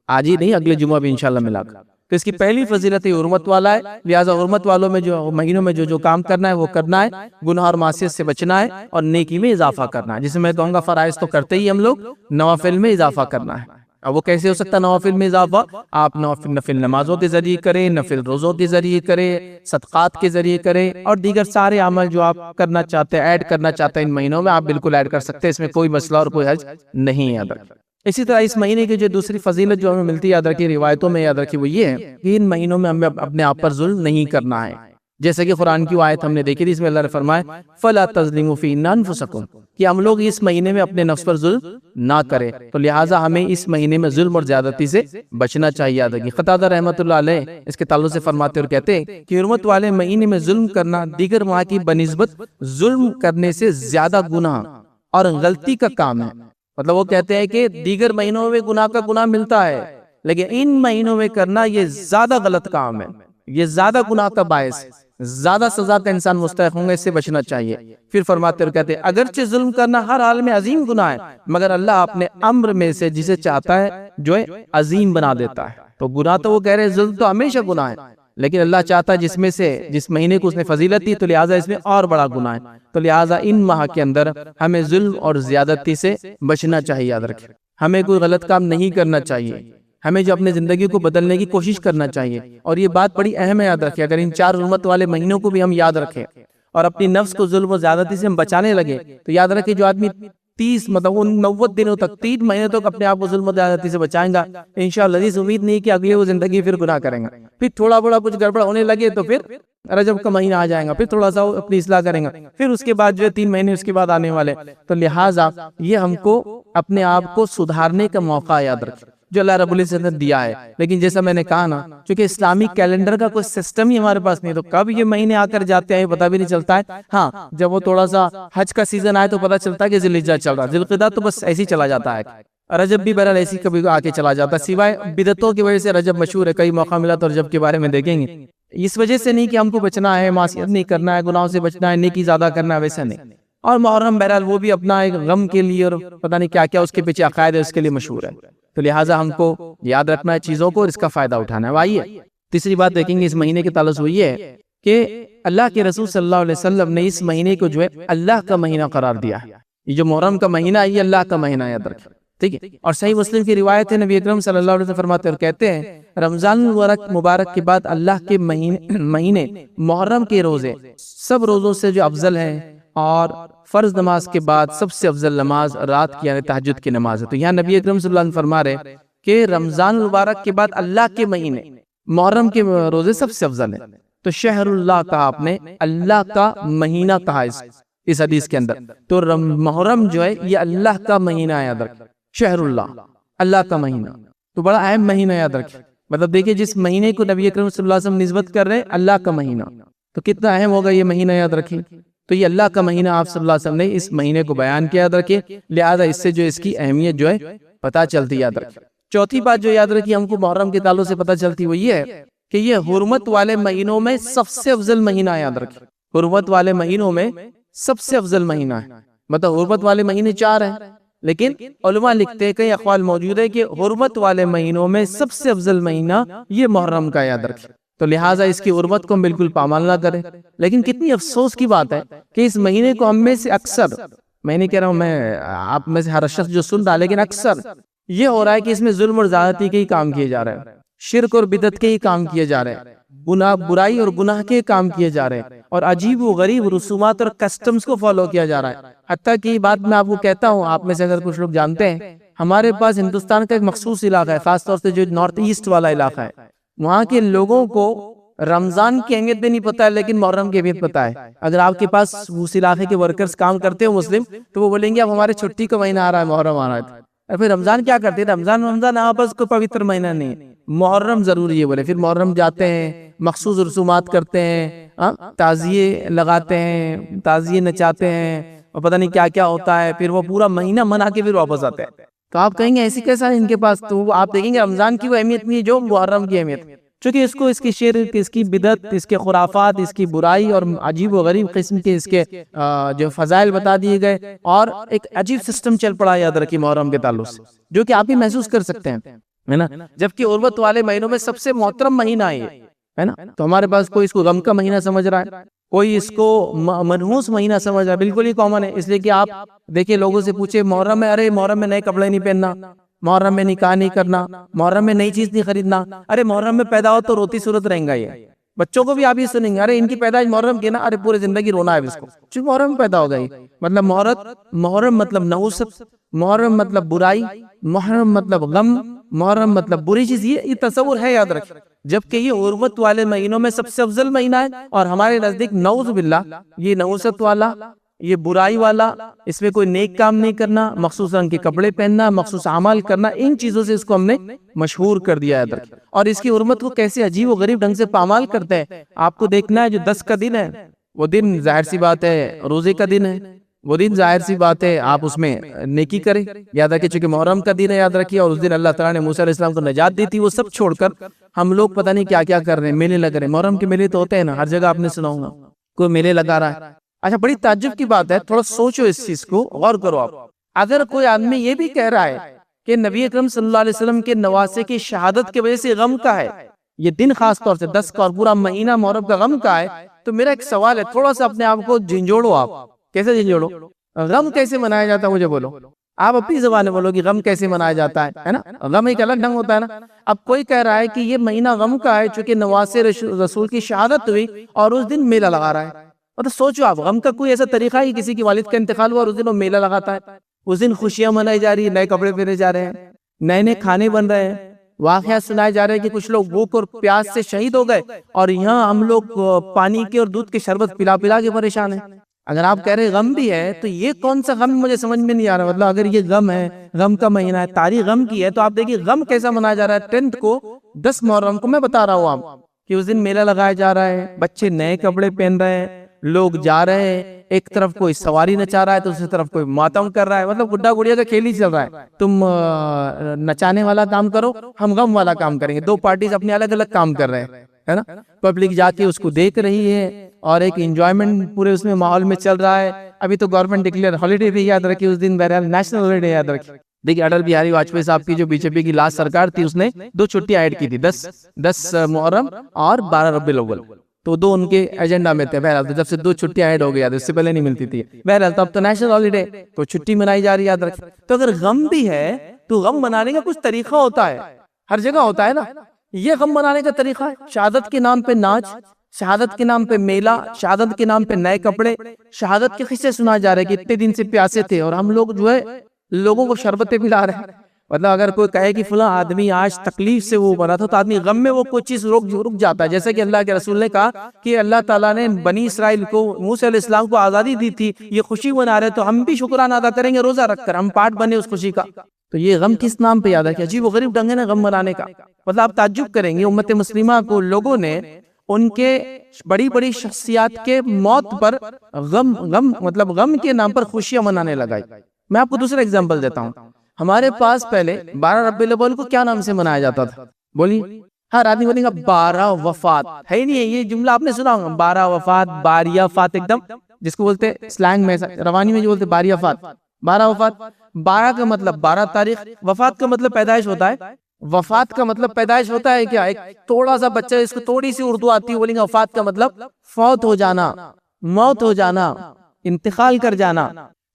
آج ہی نہیں اگلے جمعہ بھی انشاءاللہ ملا کر۔ تو اس کی پہلی فضیلت یہ حرمت والا ہے، لہٰذا حرمت والوں میں جو مہینوں میں جو کام کرنا ہے وہ کرنا ہے، گناہ اور معصیت سے بچنا ہے، اور نیکی میں اضافہ کرنا ہے۔ جسے میں کہوں گا فرائض تو کرتے ہی ہم لوگ، نوافل میں اضافہ کرنا ہے۔ اب وہ کیسے ہو سکتا ہے نوافل میں اضافہ؟ آپ نفل نمازوں کے ذریعے کریں، نفل روزوں کے ذریعے کریں، صدقات کے ذریعے کریں، اور دیگر سارے عمل جو آپ کرنا چاہتے ہیں، ایڈ کرنا چاہتے ہیں ان مہینوں میں، آپ بالکل ایڈ کر سکتے ہیں، اس میں کوئی مسئلہ اور کوئی حرج نہیں ہے۔ اسی طرح اس مہینے کی جو دوسری فضیلت جو ہمیں ملتی ہے، یاد رکھیے روایتوں میں، یاد رکھیے وہ یہ ہے کہ ان مہینوں میں ہمیں اپنے آپ پر ظلم نہیں کرنا ہے. جیسے کہ قرآن کی آیت ہم نے دیکھی تھی، اس میں اللہ نے فرمایا فَلَا تَظْلِمُوا فِيهِنَّ أَنفُسَكُمْ، کہ ہم لوگ اس مہینے میں اپنے نفس پر ظلم نہ کریں. تو لہٰذا ہمیں اس مہینے میں ظلم اور زیادتی سے بچنا چاہیے. یاد رکھیے قتادہ رحمۃ اللہ علیہ اس کے تعلق سے فرماتے اور کہتے ہیں کہ حرمت والے مہینے میں ظلم کرنا دیگر ماہ کی بنسبت ظلم کرنے سے زیادہ گناہ اور غلطی کا کام ہے. مطلب وہ کہتے ہیں کہ دیگر مہینوں میں گناہ کا گناہ ملتا ہے، لیکن ان مہینوں میں کرنا یہ زیادہ غلط کام ہے، یہ زیادہ گناہ کا باعث، زیادہ سزا کا انسان مستحق ہوں گے، اس سے بچنا چاہیے. پھر فرماتے اور کہتے ہیں اگرچہ ظلم کرنا ہر حال میں عظیم گناہ ہے، مگر اللہ اپنے امر میں سے جسے چاہتا ہے جو ہے عظیم بنا دیتا ہے. تو گناہ تو وہ کہہ رہے ہیں ظلم تو ہمیشہ گناہ ہے، لیکن اللہ چاہتا ہے جس مہینے کو اس نے فضیلت دی تو لہٰذا اس میں اور بڑا گناہ ہے. تو لہٰذا ان ماہ کے اندر ہمیں ظلم اور زیادتی سے بچنا چاہیے. یاد رکھیں ہمیں کوئی غلط کام نہیں کرنا چاہیے، ہمیں جو اپنے زندگی کو بدلنے کی کوشش کرنا چاہیے. اور یہ بات بڑی اہم ہے، یاد رکھیں اگر ان 4 حرمت والے مہینوں کو بھی ہم یاد رکھیں اور اپنی نفس کو ظلم و زیادتی سے ہم بچانے لگے تو یاد رکھیں جو آدمی 90 دنوں تک 3 مہینے تک اپنے آپ کو ظلم و زیادتی سے بچائیں گا، انشاءاللہ عزیز امید نہیں کہ اگلی وہ زندگی پھر گناہ کریں گا. پھر تھوڑا بڑا کچھ گڑبڑ ہونے لگے تو پھر رجب کا مہینہ آ جائے گا، پھر تھوڑا سا اپنی اصلاح کریں گا، پھر اس کے بعد جو ہے 3 مہینے اس کے بعد آنے والے. تو لہٰذا یہ ہم کو اپنے آپ کو سدھارنے کا موقع یاد رکھیں جو اللہ رب العزت نے دیا ہے. لیکن جیسا میں نے کہا نا، چونکہ اسلامی کیلنڈر کا کوئی سسٹم ہی ہمارے پاس نہیں، تو کب یہ مہینے آ کر جاتے ہیں پتہ بھی نہیں چلتا ہے. ہاں جب وہ تھوڑا سا حج کا سیزن آئے تو پتہ چلتا ہے کہ ذی الحجہ چل رہا ہے، ذی القعدہ تو بس ایسے ہی چلا جاتا ہے. رجب بھی بہرحال ایسی کبھی آ کے چلا جاتا ہے، سوائے بدعتوں کی وجہ سے رجب مشہور ہے. کئی موقع ملا تو رجب کے بارے میں دیکھیں گے. اس وجہ سے نہیں کہ ہم کو بچنا ہے، معصیت نہیں کرنا ہے، گناہوں سے بچنا ہے، نیکی زیادہ کرنا ہے، ویسا نہیں. اور محرم بہرحال وہ بھی اپنا ایک غم کے لیے اور پتہ نہیں کیا کیا اس کے پیچھے عقائد ہے، اس کے لیے مشہور ہے. تو لہٰذا ہم کو یاد رکھنا ہے چیزوں کو اور اس کا فائدہ اٹھانا ہے. آئیے تیسری بات دیکھیں گے اس مہینے کے تعلق سے، یہ ہے کہ اللہ کے رسول صلی اللہ علیہ وسلم نے اس مہینے کو جو ہے اللہ کا مہینہ قرار دیا ہے. یہ جو محرم کا مہینہ ہے یہ اللہ کا مہینہ ہے، یاد رکھیں. ٹھیک ہے. اور صحیح مسلم کی روایت ہے، نبی اکرم صلی اللہ علیہ وسلم فرماتے اور کہتے ہیں رمضان مبارک کے بعد اللہ کے مہینے محرم کے روزے سب روزوں سے جو افضل ہیں، اور فرض نماز کے بعد سب سے افضل نماز رات کی یعنی تہجد کی نماز ہے. تو یہاں نبی اکرم صلی اللہ علیہ وسلم فرما رہے کہ رمضان مبارک کے بعد اللہ کے مہینے محرم کے روزے سب سے افضل ہیں. تو شہر اللہ کہا آپ نے، اللہ کا مہینہ کہا اس حدیث کے اندر. تو محرم جو ہے یہ اللہ کا مہینہ ہے، یاد رکھیں شہر اللہ کا مہینہ. تو بڑا اہم مہینہ یاد رکھیں. مطلب دیکھیں جس مہینے کو نبی اکرم صلی اللہ علیہ وسلم نسبت کر رہے ہیں اللہ کا مہینہ، تو کتنا اہم ہوگا یہ مہینہ، یاد رکھیں. تو یہ اللہ کا مہینہ آپ صلی اللہ علیہ وسلم نے اس مہینے کو بیان کیا، یاد رکھیں. لہذا اس سے جو اس کی اہمیت جو ہے پتہ چلتی، یاد رکھیں. چوتھی بات جو یاد رکھی ہم کو محرم کے تعلق سے پتہ چلتی وہ یہ ہے کہ یہ حرمت والے مہینوں میں سب سے افضل مہینہ ہے. یاد رکھیں حرمت والے مہینوں میں سب سے افضل مہینہ ہے. مطلب حرمت والے مہینے 4 ہیں، لیکن علماء لکھتے ہیں، کئی اقوال موجود ہے کہ حرمت والے مہینوں میں سب سے افضل مہینہ یہ محرم کا، یاد رکھیں. تو لہٰذا اس کی حرمت کو ہم بالکل پامال نہ کریں. لیکن کتنی افسوس کی بات ہے کہ اس مہینے کو ہم میں سے اکثر، میں نہیں کہہ رہا ہوں میں آپ میں سے ہر شخص جو سن رہا، لیکن اکثر یہ ہو رہا ہے کہ اس میں ظلم اور زیادتی کے ہی کام کیے جا رہے ہیں، شرک اور بدعت کے ہی کام کیے جا رہے ہیں، برائی اور گناہ کے کام کیے جا رہے ہیں، اور عجیب و غریب رسومات اور کسٹمز کو فالو کیا جا رہا ہے. حتیٰ کہ یہ بات میں آپ کو کہتا ہوں، آپ میں سے اگر کچھ لوگ جانتے ہیں، ہمارے پاس ہندوستان کا ایک مخصوص علاقہ ہے، خاص طور سے جو نارتھ ایسٹ والا علاقہ ہے، وہاں کے لوگوں کو رمضان کی اہمیت بھی نہیں پتا ہے لیکن محرم کی اہمیت پتا ہے. اگر آپ کے پاس اس علاقے کے ورکرز کام کرتے ہو مسلم، تو وہ بولیں گے اب ہمارے چھٹی کا مہینہ آ رہا ہے، محرم آ رہا ہے. اور پھر رمضان کیا کرتے ہیں؟ رمضان آپس کو پوتر مہینہ نہیں، محرم ضروری ہے بولے. پھر محرم جاتے ہیں، مخصوص رسومات کرتے ہیں، تعزیے لگاتے ہیں، تعزیے نچاتے ہیں، اور پتہ نہیں کیا کیا ہوتا ہے. پھر وہ پورا مہینہ منا کے پھر واپس آتے ہیں. تو آپ کہیں گے ایسی کیسا ہے ان کے پاس؟ تو آپ دیکھیں گے رمضان کی وہ اہمیت نہیں جو محرم کی اہمیت، چونکہ اس کو اس کی شرک، اس کی بدعت، اس کے خرافات، اس کی برائی اور عجیب و غریب قسم کے اس کے جو فضائل بتا دیے گئے، اور ایک عجیب سسٹم چل پڑا یاد رکھیے محرم کے تعلق سے، جو کہ آپ بھی محسوس کر سکتے ہیں، ہے نا. جبکہ حرمت والے مہینوں میں سب سے محترم مہینہ ہے نا. تو ہمارے پاس کوئی اس کو غم کا مہینہ سمجھ رہا ہے، کوئی اس کو منحوس مہینہ سمجھ رہا ہے. بالکل ہی کامن ہے، اس لیے کہ آپ دیکھیں لوگوں سے پوچھے محرم میں، ارے محرم میں نئے کپڑے نہیں پہننا، محرم میں نکاح نہیں کرنا، محرم میں نئی چیز نہیں خریدنا. ارے محرم میں پیدا ہو تو روتی صورت رہیں گا یہ، بچوں کو بھی آپ یہ سنیں گے، ارے ان کی پیدائش محرم کی نا، ارے پورے زندگی رونا ہے اس کو، چونکہ محرم میں پیدا ہو گئی۔ مطلب محرم مطلب نحوست، محرم مطلب برائی، محرم مطلب غم، محرم مطلب بری چیز، یہ تصور ہے، یاد رکھیں۔ جبکہ یہ حرمت والے مہینوں میں سب سے افضل مہینہ ہے، اور ہمارے نزدیک نعوذ باللہ یہ نحوست والا، یہ برائی والا، اس میں کوئی نیک کام نہیں کرنا، مخصوص رنگ کے کپڑے پہننا، مخصوص اعمال کرنا، ان چیزوں سے اس کو ہم نے مشہور کر دیا ہے۔ اور اس کی حرمت کو کیسے عجیب و غریب ڈھنگ سے پامال کرتے ہیں، آپ کو دیکھنا ہے۔ جو 10 کا دن ہے، وہ دن ظاہر سی بات ہے روزے کا دن ہے، وہ دن ظاہر سی بات ہے آپ اس میں نیکی کریں۔ یاد رکھیں چونکہ محرم کا دن ہے، یاد رکھیے، اور اس دن اللہ تعالیٰ نے موسیٰ علیہ السلام کو نجات دی تھی۔ وہ سب چھوڑ کر ہم لوگ پتہ نہیں کیا کیا کر رہے ہیں، میلے لگ رہے ہیں۔ محرم کے میلے تو ہوتے ہیں نا، ہر جگہ آپ نے سنا ہوگا، کوئی میلے لگا رہا ہے۔ اچھا، بڑی تعجب کی بات ہے، تھوڑا سوچو اس چیز کو، غور کرو آپ۔ اگر کوئی آدمی یہ بھی کہہ رہا ہے کہ نبی اکرم صلی اللہ علیہ وسلم کے نواسے کی شہادت کی وجہ سے غم کا ہے یہ دن، خاص طور سے 10 کا اور پورا مہینہ محرم کا غم کا ہے، تو میرا ایک سوال ہے، تھوڑا سا اپنے آپ کو جھنجھوڑو۔ آپ کیسے جھنجھوڑو؟ غم کیسے منایا جاتا ہے، مجھے بولو۔ آپ اپنی زبان میں بولو کہ غم کیسے منایا جاتا ہے نا؟ غم ایک الگ ڈھنگ ہوتا ہے نا۔ اب کوئی کہہ رہا ہے کہ یہ مہینہ غم کا ہے چونکہ نواسے رسول کی شہادت ہوئی اور اس دن میلہ لگا رہا ہے۔ مطلب سوچو آپ، غم کا کوئی ایسا طریقہ ہے کہ کسی کی والد کا انتقال ہوا اور اس دن وہ میلہ لگاتا ہے، اس دن خوشیاں منائی جا رہی ہیں، نئے کپڑے پہنے جا رہے ہیں، نئے نئے کھانے بن رہے ہیں، واقعات سنائے جا رہے ہیں کہ کچھ لوگ بھوک اور پیاس سے شہید ہو گئے، اور یہاں ہم لوگ پانی کے اور دودھ کے شربت پلا پلا کے پریشان ہیں۔ اگر آپ کہہ رہے غم بھی ہے تو یہ کون سا غم، مجھے سمجھ میں نہیں آ رہا۔ مطلب اگر یہ غم ہے، غم کا مہینہ ہے، تاریخ غم کی ہے، تو آپ دیکھیے غم کیسا منایا جا رہا ہے۔ 10 کو 10 محرم کو میں بتا رہا ہوں آپ کہ اس دن میلہ لگایا جا رہا ہے، بچے نئے کپڑے پہن رہے ہیں، لوگ جا رہے ہیں، ایک طرف کوئی سواری نچا رہا ہے تو دوسری طرف کوئی ماتم کر رہا ہے۔ مطلب گڈا گڑیا کا کھیل ہی چل رہا ہے، تم نچانے والا کام کرو، ہم غم والا کام کریں گے۔ دو پارٹیز اپنے الگ الگ کام کر رہے ہیں، ہے نا؟ پبلک جا کے اس کو دیکھ رہی ہے اور ایک انجوائمنٹ پورے اس میں ماحول میں چل رہا ہے۔ ابھی تو گورنمنٹ ڈکلیئر ہالیڈے بھی، یاد رکھیے اس دن بہرحال نیشنل ہالیڈے، یاد رکھیے۔ دیکھیے اٹل بہاری واجپئی صاحب کی جو بی جے پی کی لاسٹ سرکار تھی، اس نے 2 چھٹیاں ایڈ کی تھی، 10 محرم اور 12 ربیع الاول، تو 2 ان کے ایجنڈا میں تھے۔ بہرحال جب سے 2 چھٹیاں ایڈ ہو گیا، اس سے پہلے نہیں ملتی تھی۔ بہرحال تو اب تو نیشنل ہالیڈے، تو چھٹی منائی جا رہی ہے، یاد رکھیں۔ تو اگر غم بھی ہے تو غم منانے کا کچھ طریقہ ہوتا ہے، ہر جگہ ہوتا ہے نا۔ یہ غم منانے کا طریقہ ہے، شہادت کے نام پہ ناچ، شہادت کے نام پہ میلہ، شہادت کے نام پہ نئے کپڑے، شہادت کے قصے سنائے جا رہے کہ اتنے دن سے پیاسے تھے اور ہم لوگ جو ہے لوگوں کو شربتیں پلا رہے ہیں۔ مطلب اگر کوئی کہے کہ فلاں آدمی آج تکلیف سے وہ بنا تھا، تو آدمی غم میں وہ کوئی چیز رک جاتا ہے۔ جیسے کہ اللہ کے رسول نے کہا کہ اللہ تعالیٰ نے بنی اسرائیل کو، موسیٰ علیہ السلام کو آزادی دی تھی، یہ خوشی منا رہے، تو ہم بھی شکرانہ ادا کریں گے روزہ رکھ کر، ہم پارٹ بنے اس خوشی کا۔ تو یہ غم کس نام پہ، یاد ہے کہ عجیب و غریب ڈھنگ ہے نا غم منانے کا۔ مطلب آپ تعجب کریں گے، امت مسلمہ کو لوگوں نے ان کے بڑی بڑی شخصیات کے موت پر غم کے نام پر خوشیاں منانے لگائی۔ میں آپ کو دوسرا اگزامپل دیتا ہوں۔ ہمارے پاس پہلے 12 ربیع الاول کو کیا نام سے منایا جاتا تھا؟ بولیے، ہر آدمی بولے گا 12 وفات، ہے ہی نہیں ہے یہ جملہ آپ نے سنا ہوگا، 12 وفات، باریہ فات، ایک دم جس کو بولتے سلینگ میں، روانی میں جو بولتے باریہ فات، 12 وفات۔ 12 کا مطلب 12 تاریخ، وفات کا مطلب پیدائش ہوتا ہے۔ وفات کا مطلب پیدائش ہوتا ہے کیا؟ ایک تھوڑا سا بچہ، اس کو تھوڑی سی اردو آتی ہے، بولیں گے وفات کا مطلب فوت ہو جانا، موت ہو جانا، انتقال کر جانا۔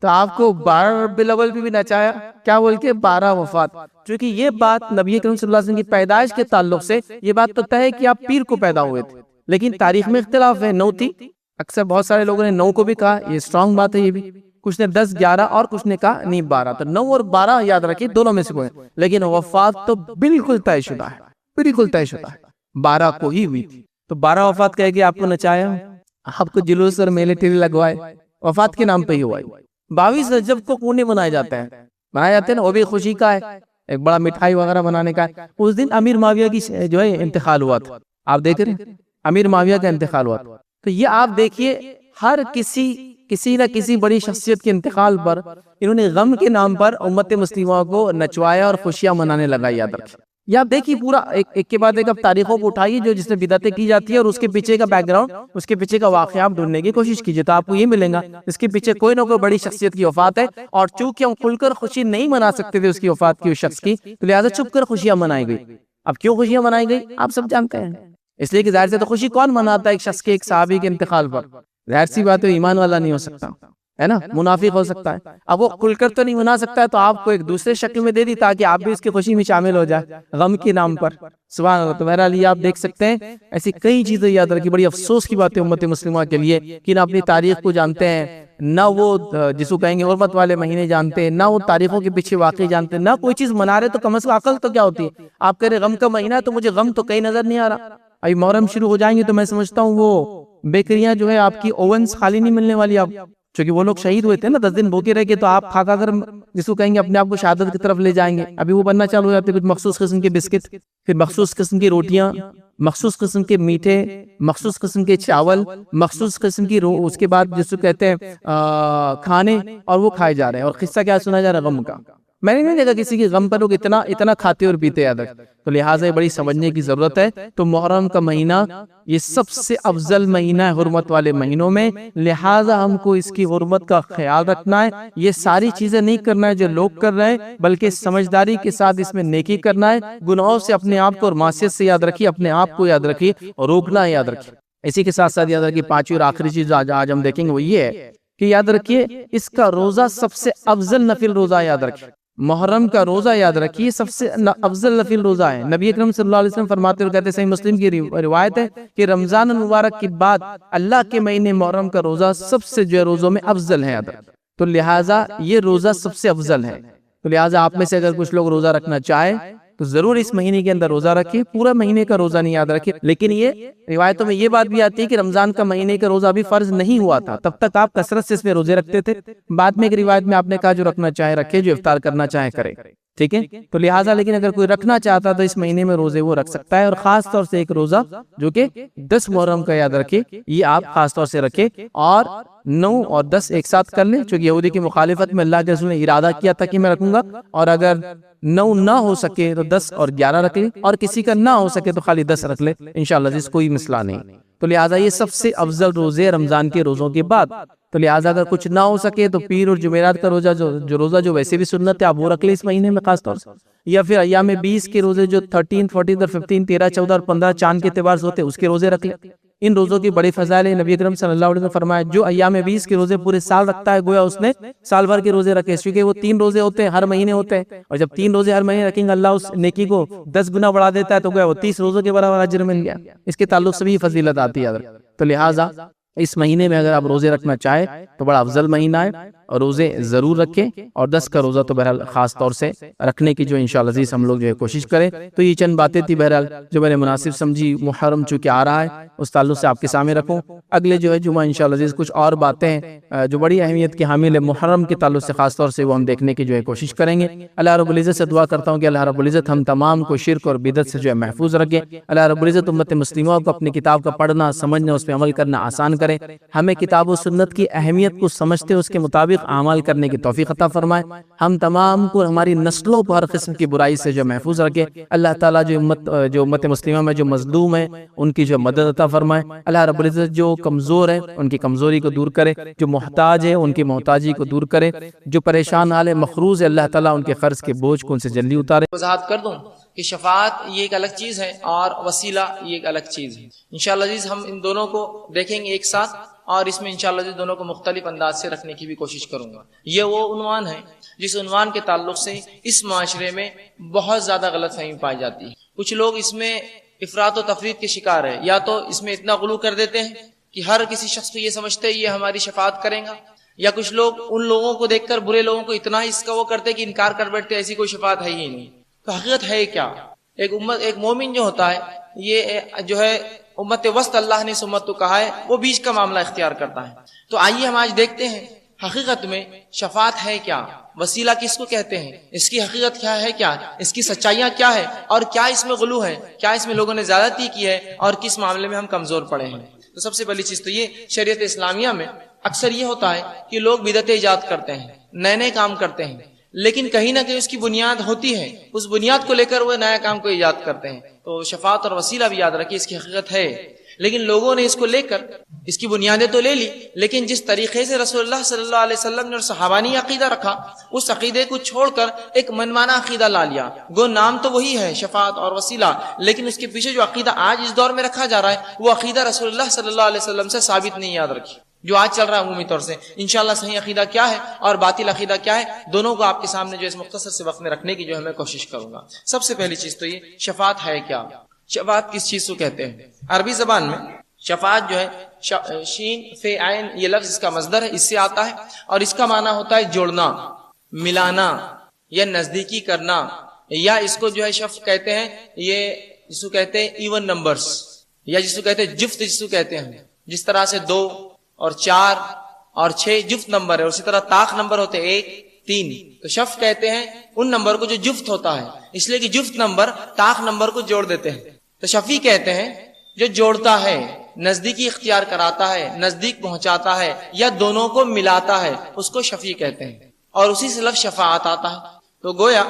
تو آپ کو 12 ربیع الاول بھی نچایا، کیا بول کے؟ 12 وفات۔ چونکہ یہ بات نبی کریم صلی اللہ علیہ وسلم کی پیدائش کے تعلق سے یہ بات تو طے ہے کہ آپ پیر کو پیدا ہوئے تھے، لیکن تاریخ میں اختلاف ہے۔ 9 تھی، اکثر بہت سارے لوگوں نے 9 کو بھی کہا، یہ اسٹرانگ بات ہے یہ بھی۔ کچھ نے 10 11 اور کچھ نے کہا نہیں 12، تو 9 اور 12 یاد رکھیے دونوں میں سے کوئی، لیکن وفات تو بالکل طے شدہ ہے، بالکل طے شدہ ہے، 12 کو ہی ہوئی تھی۔ تو 12 وفات کہہ کے آپ کو نچایا، آپ کو جلوس اور میلے ٹھیلے لگوائے، وفات کے نام پہ ہی ہوا۔ 22 رجب کو کونے منائے جاتے ہیں، نا، وہ بھی خوشی کا ہے، ایک بڑا مٹھائی وغیرہ بنانے کا ہے۔ اس دن امیر معاویہ کی جو ہے انتقال ہوا تھا، آپ دیکھ رہے ہیں امیر معاویہ کا انتقال ہوا تھا۔ تو یہ آپ دیکھیے، ہر کسی نہ کسی بڑی شخصیت کے انتقال پر انہوں نے غم کے نام پر امت مسلمہ کو نچوایا اور خوشیاں منانے لگائی، یاد رکھیں۔ یا آپ دیکھیے پورا ایک کے بعد ایک اب تاریخوں کو اٹھائیے جو جس میں بدعتیں کی جاتی ہے، اور اس کے پیچھے کا بیک گراؤنڈ، اس کے پیچھے کا واقعہ آپ ڈھونڈنے کی کوشش کیجیے، تو آپ کو یہ ملے گا اس کے پیچھے کوئی نہ کوئی بڑی شخصیت کی وفات ہے، اور چونکہ ہم کھل کر خوشی نہیں منا سکتے تھے اس کی وفات کی، اس شخص کی، تو لہٰذا چھپ کر خوشیاں منائی گئی۔ اب کیوں خوشیاں منائی گئی آپ سب جانتے ہیں، اس لیے کہ ظاہر سے تو خوشی کون مناتا ہے ایک شخص کے، ایک صحابی کے انتقال پر؟ ظاہر سی بات ہے ایمان والا نہیں ہو سکتا۔ ہے نا، منافق ہو سکتا ہے. اب وہ کھل کر تو نہیں منا سکتا ہے، تو آپ کو ایک دوسرے شکل میں دے دی تاکہ آپ بھی اس کی خوشی میں شامل ہو جائے غم کے نام پر. سبحان اللہ. تو بہرحال یہ آپ دیکھ سکتے ہیں ایسی کئی چیزیں یاد رکھی. بڑی افسوس کی بات ہے امت مسلمہ کے لیے کہ نہ اپنی تاریخ کو جانتے ہیں، نہ وہ جس کو کہیں گے حرمت والے مہینے جانتے ہیں، نہ وہ تاریخوں کے پیچھے واقعی جانتے ہیں، نہ کوئی چیز منا رہے. تو کم از کم عقل تو کیا ہوتی ہے؟ آپ کہہ رہے غم کا مہینہ ہے تو مجھے غم تو کہیں نظر نہیں آ رہا. ابھی محرم شروع ہو جائیں گے تو میں سمجھتا ہوں وہ بیکریاں جو ہے آپ کی اوونز خالی نہیں ملنے والی. آپ چونکہ وہ لوگ شہید ہوئے تھے نا 10 دن بھوکے رہ کے، تو آپ کھا کر جس کو کہیں گے اپنے آپ کو شہادت کی طرف لے جائیں گے. ابھی وہ بننا چالو ہو جاتے ہیں، کچھ مخصوص قسم کے بسکٹ، پھر مخصوص قسم کی روٹیاں، مخصوص قسم کے میٹھے، مخصوص قسم کے چاول، مخصوص قسم کی اس کے بعد جس کو کہتے ہیں کھانے، اور وہ کھائے جا رہے ہیں. اور قصہ کیا سنا جا رہا ہے؟ غم کا. میں نے نہیں دیکھا کسی کی غم پر لوگ اتنا کھاتے اور پیتے یاد. تو لہٰذا یہ بڑی سمجھنے کی ضرورت ہے. تو محرم کا مہینہ یہ سب سے افضل مہینہ ہے حرمت والے مہینوں میں، لہٰذا ہم کو اس کی حرمت کا خیال رکھنا ہے. یہ ساری چیزیں نہیں کرنا ہے جو لوگ کر رہے ہیں، بلکہ سمجھداری کے ساتھ اس میں نیکی کرنا ہے. گناہوں سے اپنے آپ کو اور معصیت سے یاد رکھیے، اپنے آپ کو یاد رکھیے اور روکنا یاد رکھیے. اسی کے ساتھ ساتھ یاد رکھیے پانچویں اور آخری چیز آج ہم دیکھیں گے وہ یہ ہے کہ یاد رکھیے اس کا روزہ سب سے افضل نفل روزہ. یاد رکھیے محرم کا روزہ یاد رکھیے سب سے افضل نفل روزہ ہے. نبی اکرم صلی اللہ علیہ وسلم فرماتے ہوئے کہتے ہیں، صحیح مسلم کی روایت ہے کہ رمضان المبارک کے بعد اللہ کے مہینے محرم کا روزہ سب سے جو روزوں میں افضل ہے. تو لہٰذا یہ روزہ سب سے افضل ہے. تو لہٰذا آپ میں سے اگر کچھ لوگ روزہ رکھنا چاہے تو ضرور اس مہینے کے اندر روزہ رکھیں. پورا مہینے کا روزہ نہیں یاد رکھیں. لیکن یہ روایتوں میں یہ بات بھی آتی ہے کہ رمضان کا مہینے کا روزہ بھی فرض نہیں ہوا تھا، تب تک آپ کثرت سے اس میں روزے رکھتے تھے. بعد میں ایک روایت میں آپ نے کہا جو رکھنا چاہے رکھے، جو افطار کرنا چاہے کرے. ٹھیک ہے. تو لہٰذا لیکن اگر کوئی رکھنا چاہتا تو اس مہینے میں روزے وہ رکھ سکتا ہے. اور خاص طور سے ایک روزہ جو کہ 10 محرم کا یاد رکھے، یہ آپ خاص طور سے رکھے. اور 9 اور 10 ایک ساتھ کر لیں، چونکہ یہودی کی مخالفت میں اللہ کے رسول نے ارادہ کیا تھا کہ میں رکھوں گا. اور اگر 9 نہ ہو سکے تو 10 اور 11 رکھ لیں، اور کسی کا نہ ہو سکے تو خالی 10 رکھ لے انشاءاللہ، جس کوئی مسئلہ نہیں. تو لہٰذا یہ سب سے افضل روزے رمضان کے روزوں کے بعد. تو لہٰذا اگر کچھ نہ ہو سکے تو پیر اور جمعرات کا روزہ جو روزہ جو ویسے بھی سنت ہے آپ وہ رکھ لیں اس مہینے میں خاص طور سے. یا پھر ایام 20 کے روزے جو 13، 14 اور 15، 13، 14 اور 15 چاند کے اعتبار سے ہوتے ہیں اس کے روزے رکھ لیں. ان روزوں کی بڑی فضائل ہے. نبی اکرم صلی اللہ علیہ وسلم فرمایا جو ایام 20 کے روزے پورے سال رکھتا ہے گویا اس نے سال بھر کے روزے رکھے، کیونکہ وہ 3 روزے ہوتے ہیں ہر مہینے ہوتے ہیں. اور جب 3 روزے ہر مہینے رکھیں گے اللہ اس نیکی کو 10 گنا بڑھا دیتا ہے، تو گویا وہ 30 روزوں کے برابر اجر مل گیا. اس کے تعلق سے بھی فضیلت آتی ہے. تو لہٰذا اس مہینے میں اگر آپ روزے رکھنا چاہے تو بڑا افضل مہینہ ہے اور روزے ضرور رکھیں. اور 10 کا روزہ تو بہرحال خاص طور سے رکھنے کی جو انشاءاللہ عزیز ہم لوگ جو ہے کوشش کریں. تو یہ چند باتیں تھی بہرحال جو میں نے مناسب سمجھی. محرم چونکہ آ رہا ہے اس تعلق سے آپ کے سامنے رکھوں. اگلے جو ہے جمعہ انشاءاللہ عزیز کچھ اور باتیں جو بڑی اہمیت کی حامل ہے محرم کے تعلق سے خاص طور سے وہ ہم دیکھنے کی جو ہے کوشش کریں گے. اللہ رب العزت سے دعا کرتا ہوں کہ اللہ رب العزت ہم تمام کو شرک اور بدعت سے جو ہے محفوظ رکھے. اللہ رب العزت امت مسلمہ کو اپنی کتاب کا پڑھنا سمجھنا اس پہ عمل کرنا آسان کرے. ہمیں کتاب و سنت کی اہمیت کو سمجھتے اس کے مطابق اعمال کرنے کی توفیق عطا فرمائے. ہم تمام کو ہماری نسلوں کو ہر قسم کی برائی سے جو محفوظ رکھے. اللہ تعالیٰ جو امت مسلمہ میں جو مظلوم ہے ان کی جو مدد عطا فرمائے. اللہ رب العزت جو کمزور ہے ان کی کمزوری کو دور کرے، جو محتاج ہے ان کی محتاجی کو دور کرے، جو پریشان حال ہے مخروض ہے اللہ تعالیٰ ان کے قرض کے بوجھ کو ان سے جلدی اتارے. وضاحت کر دوں کہ شفاعت یہ ایک الگ چیز ہے اور وسیلہ یہ ایک الگ چیز ہے. انشاءاللہ عزیز ہم ان دونوں کو دیکھیں گے ایک ساتھ، اور اس میں انشاءاللہ عزیز دونوں کو مختلف انداز سے رکھنے کی بھی کوشش کروں گا. یہ وہ عنوان ہے جس عنوان کے تعلق سے اس معاشرے میں بہت زیادہ غلط فہمی پائی جاتی ہے. کچھ لوگ اس میں افراط و تفریط کے شکار ہے، یا تو اس میں اتنا غلو کر دیتے ہیں کہ ہر کسی شخص کو یہ سمجھتے ہیں یہ ہماری شفاعت کریں گا، یا کچھ لوگ ان لوگوں کو دیکھ کر برے لوگوں کو اتنا اس کا وہ کرتے کہ انکار کر بیٹھتے ایسی کوئی شفاعت ہے ہی نہیں. تو حقیقت ہے کیا؟ ایک مومن جو ہوتا ہے یہ جو ہے امت وسط اللہ نے اس امت کو کہا ہے وہ بیچ کا معاملہ اختیار کرتا ہے. تو آئیے ہم آج دیکھتے ہیں حقیقت میں شفاعت ہے کیا، وسیلہ کس کو کہتے ہیں، اس کی حقیقت کیا ہے، کیا اس کی سچائیاں کیا ہے، اور کیا اس میں غلو ہے، کیا اس میں لوگوں نے زیادتی کی ہے، اور کس معاملے میں ہم کمزور پڑے ہیں. تو سب سے پہلی چیز تو یہ شریعت اسلامیہ میں اکثر یہ ہوتا ہے کہ لوگ بدعت ایجاد کرتے ہیں، نئے نئے کام کرتے ہیں، لیکن کہیں نہ کہیں اس کی بنیاد ہوتی ہے، اس بنیاد کو لے کر وہ نیا کام کو ایجاد کرتے ہیں. تو شفاعت اور وسیلہ بھی یاد رکھیے اس کی حقیقت ہے، لیکن لوگوں نے اس کو لے کر اس کی بنیادیں تو لے لی، لیکن جس طریقے سے رسول اللہ صلی اللہ علیہ وسلم نے اور صحابہ نے عقیدہ رکھا اس عقیدے کو چھوڑ کر ایک منمانا عقیدہ لا لیا. گو نام تو وہی ہے شفاعت اور وسیلہ، لیکن اس کے پیچھے جو عقیدہ آج اس دور میں رکھا جا رہا ہے وہ عقیدہ رسول اللہ صلی اللہ علیہ وسلم سے ثابت نہیں. یاد رکھیے جو آج چل رہا ہے عمومی طور سے. انشاءاللہ صحیح عقیدہ کیا ہے اور باطل عقیدہ کیا ہے، دونوں کو آپ کے سامنے جو اس مختصر سے وقت میں رکھنے کی جو ہے میں کوشش کروں گا. سب سے پہلی چیز تو یہ شفاعت ہے کیا. شفاعت کس چیز کو کہتے ہیں؟ عربی زبان میں شفاعت جو ہے شین فے عین یہ لفظ اس کا مصدر ہے، اس سے آتا ہے اور اس کا معنی ہوتا ہے جوڑنا، ملانا یا نزدیکی کرنا، یا اس کو جو ہے شفع کہتے ہیں، یہ جس کو کہتے ہیں ایون نمبرز، یا جس کو کہتے ہیں جفت، جس کو کہتے ہیں جس طرح سے 2 اور 4 اور 6 جفت نمبر ہے، اسی طرح طاق نمبر ہوتے 1 3. تو شفع کہتے ہیں ان نمبر کو جو جفت ہوتا ہے، اس لیے کہ جفت نمبر طاق نمبر کو جوڑ دیتے ہیں. تو شفیع کہتے ہیں جو جوڑتا ہے، نزدیکی اختیار کراتا ہے، نزدیک پہنچاتا ہے یا دونوں کو ملاتا ہے، اس کو شفیع کہتے ہیں. اور اسی سے لفظ شفاعت آتا ہے. تو گویا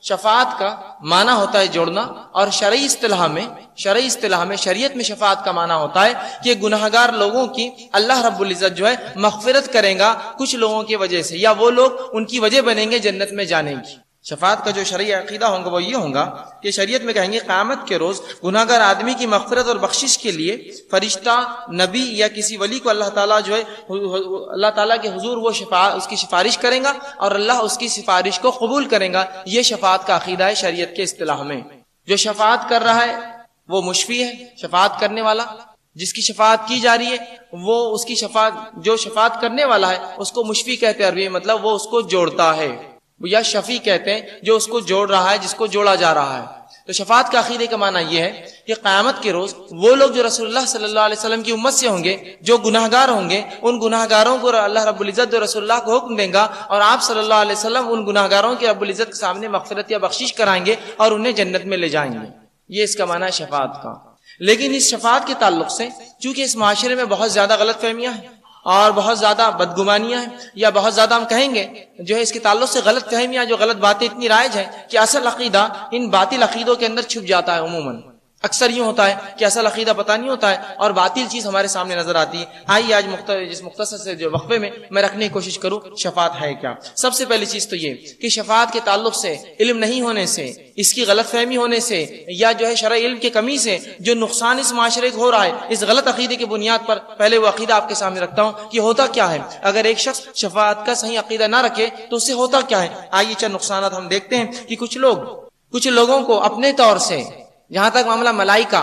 شفاعت کا معنی ہوتا ہے جوڑنا، اور شرعی اصطلاح میں شریعت میں شفاعت کا معنی ہوتا ہے کہ گناہگار لوگوں کی اللہ رب العزت جو ہے مغفرت کرے گا کچھ لوگوں کی وجہ سے، یا وہ لوگ ان کی وجہ بنیں گے جنت میں جانے کی. شفاعت کا جو شرعی عقیدہ ہوگا وہ یہ ہوگا کہ شریعت میں کہیں گے قیامت کے روز گناہگار آدمی کی مغفرت اور بخشش کے لیے فرشتہ، نبی یا کسی ولی کو اللہ تعالیٰ جو ہے اللہ تعالیٰ کے حضور وہ اس کی سفارش کرے گا اور اللہ اس کی سفارش کو قبول کرے گا. یہ شفاعت کا عقیدہ ہے شریعت کے اصطلاح میں. جو شفاعت کر رہا ہے وہ مشفی ہے، شفاعت کرنے والا. جس کی شفاعت کی جا رہی ہے وہ اس کی جو شفاعت کرنے والا ہے اس کو مشفی کہتے ہیں عربی میں، مطلب وہ اس کو جوڑتا ہے، یا شفیع کہتے ہیں جو اس کو جوڑ رہا ہے، جس کو جوڑا جا رہا ہے. تو شفاعت کا عقیدے کا معنی یہ ہے کہ قیامت کے روز وہ لوگ جو رسول اللہ صلی اللہ علیہ وسلم کی امت سے ہوں گے، جو گناہگار ہوں گے، ان گناہگاروں کو اللہ رب العزت جو رسول اللہ کو حکم دیں گا اور آپ صلی اللہ علیہ وسلم ان گناہگاروں کے رب العزت کے سامنے مغفرت یا بخشش کرائیں گے اور انہیں جنت میں لے جائیں گے. یہ اس کا معنی ہے شفاعت کا. لیکن اس شفاعت کے تعلق سے چونکہ اس معاشرے میں بہت زیادہ غلط فہمیاں ہیں اور بہت زیادہ بدگمانیاں ہیں، یا بہت زیادہ ہم کہیں گے جو ہے اس کے تعلق سے غلط فہمیاں، جو غلط باتیں اتنی رائج ہیں کہ اصل عقیدہ ان باطل عقیدوں کے اندر چھپ جاتا ہے. عموماً اکثر یوں ہوتا ہے کہ اصل عقیدہ پتہ نہیں ہوتا ہے اور باطل چیز ہمارے سامنے نظر آتی ہے. آئیے آج جس مختصر سے جو وقفے میں رکھنے کی کوشش کروں شفاعت ہے کیا. سب سے پہلی چیز تو یہ کہ شفاعت کے تعلق سے علم نہیں ہونے سے، اس کی غلط فہمی ہونے سے، یا جو ہے شرعی علم کی کمی سے جو نقصان اس معاشرے کو ہو رہا ہے، اس غلط عقیدے کی بنیاد پر پہلے وہ عقیدہ آپ کے سامنے رکھتا ہوں کہ ہوتا کیا ہے. اگر ایک شخص شفاعت کا صحیح عقیدہ نہ رکھے تو اس سے ہوتا کیا ہے. آئیے چند نقصانات ہم دیکھتے ہیں کہ کچھ لوگوں کو اپنے طور سے، جہاں تک معاملہ ملائکہ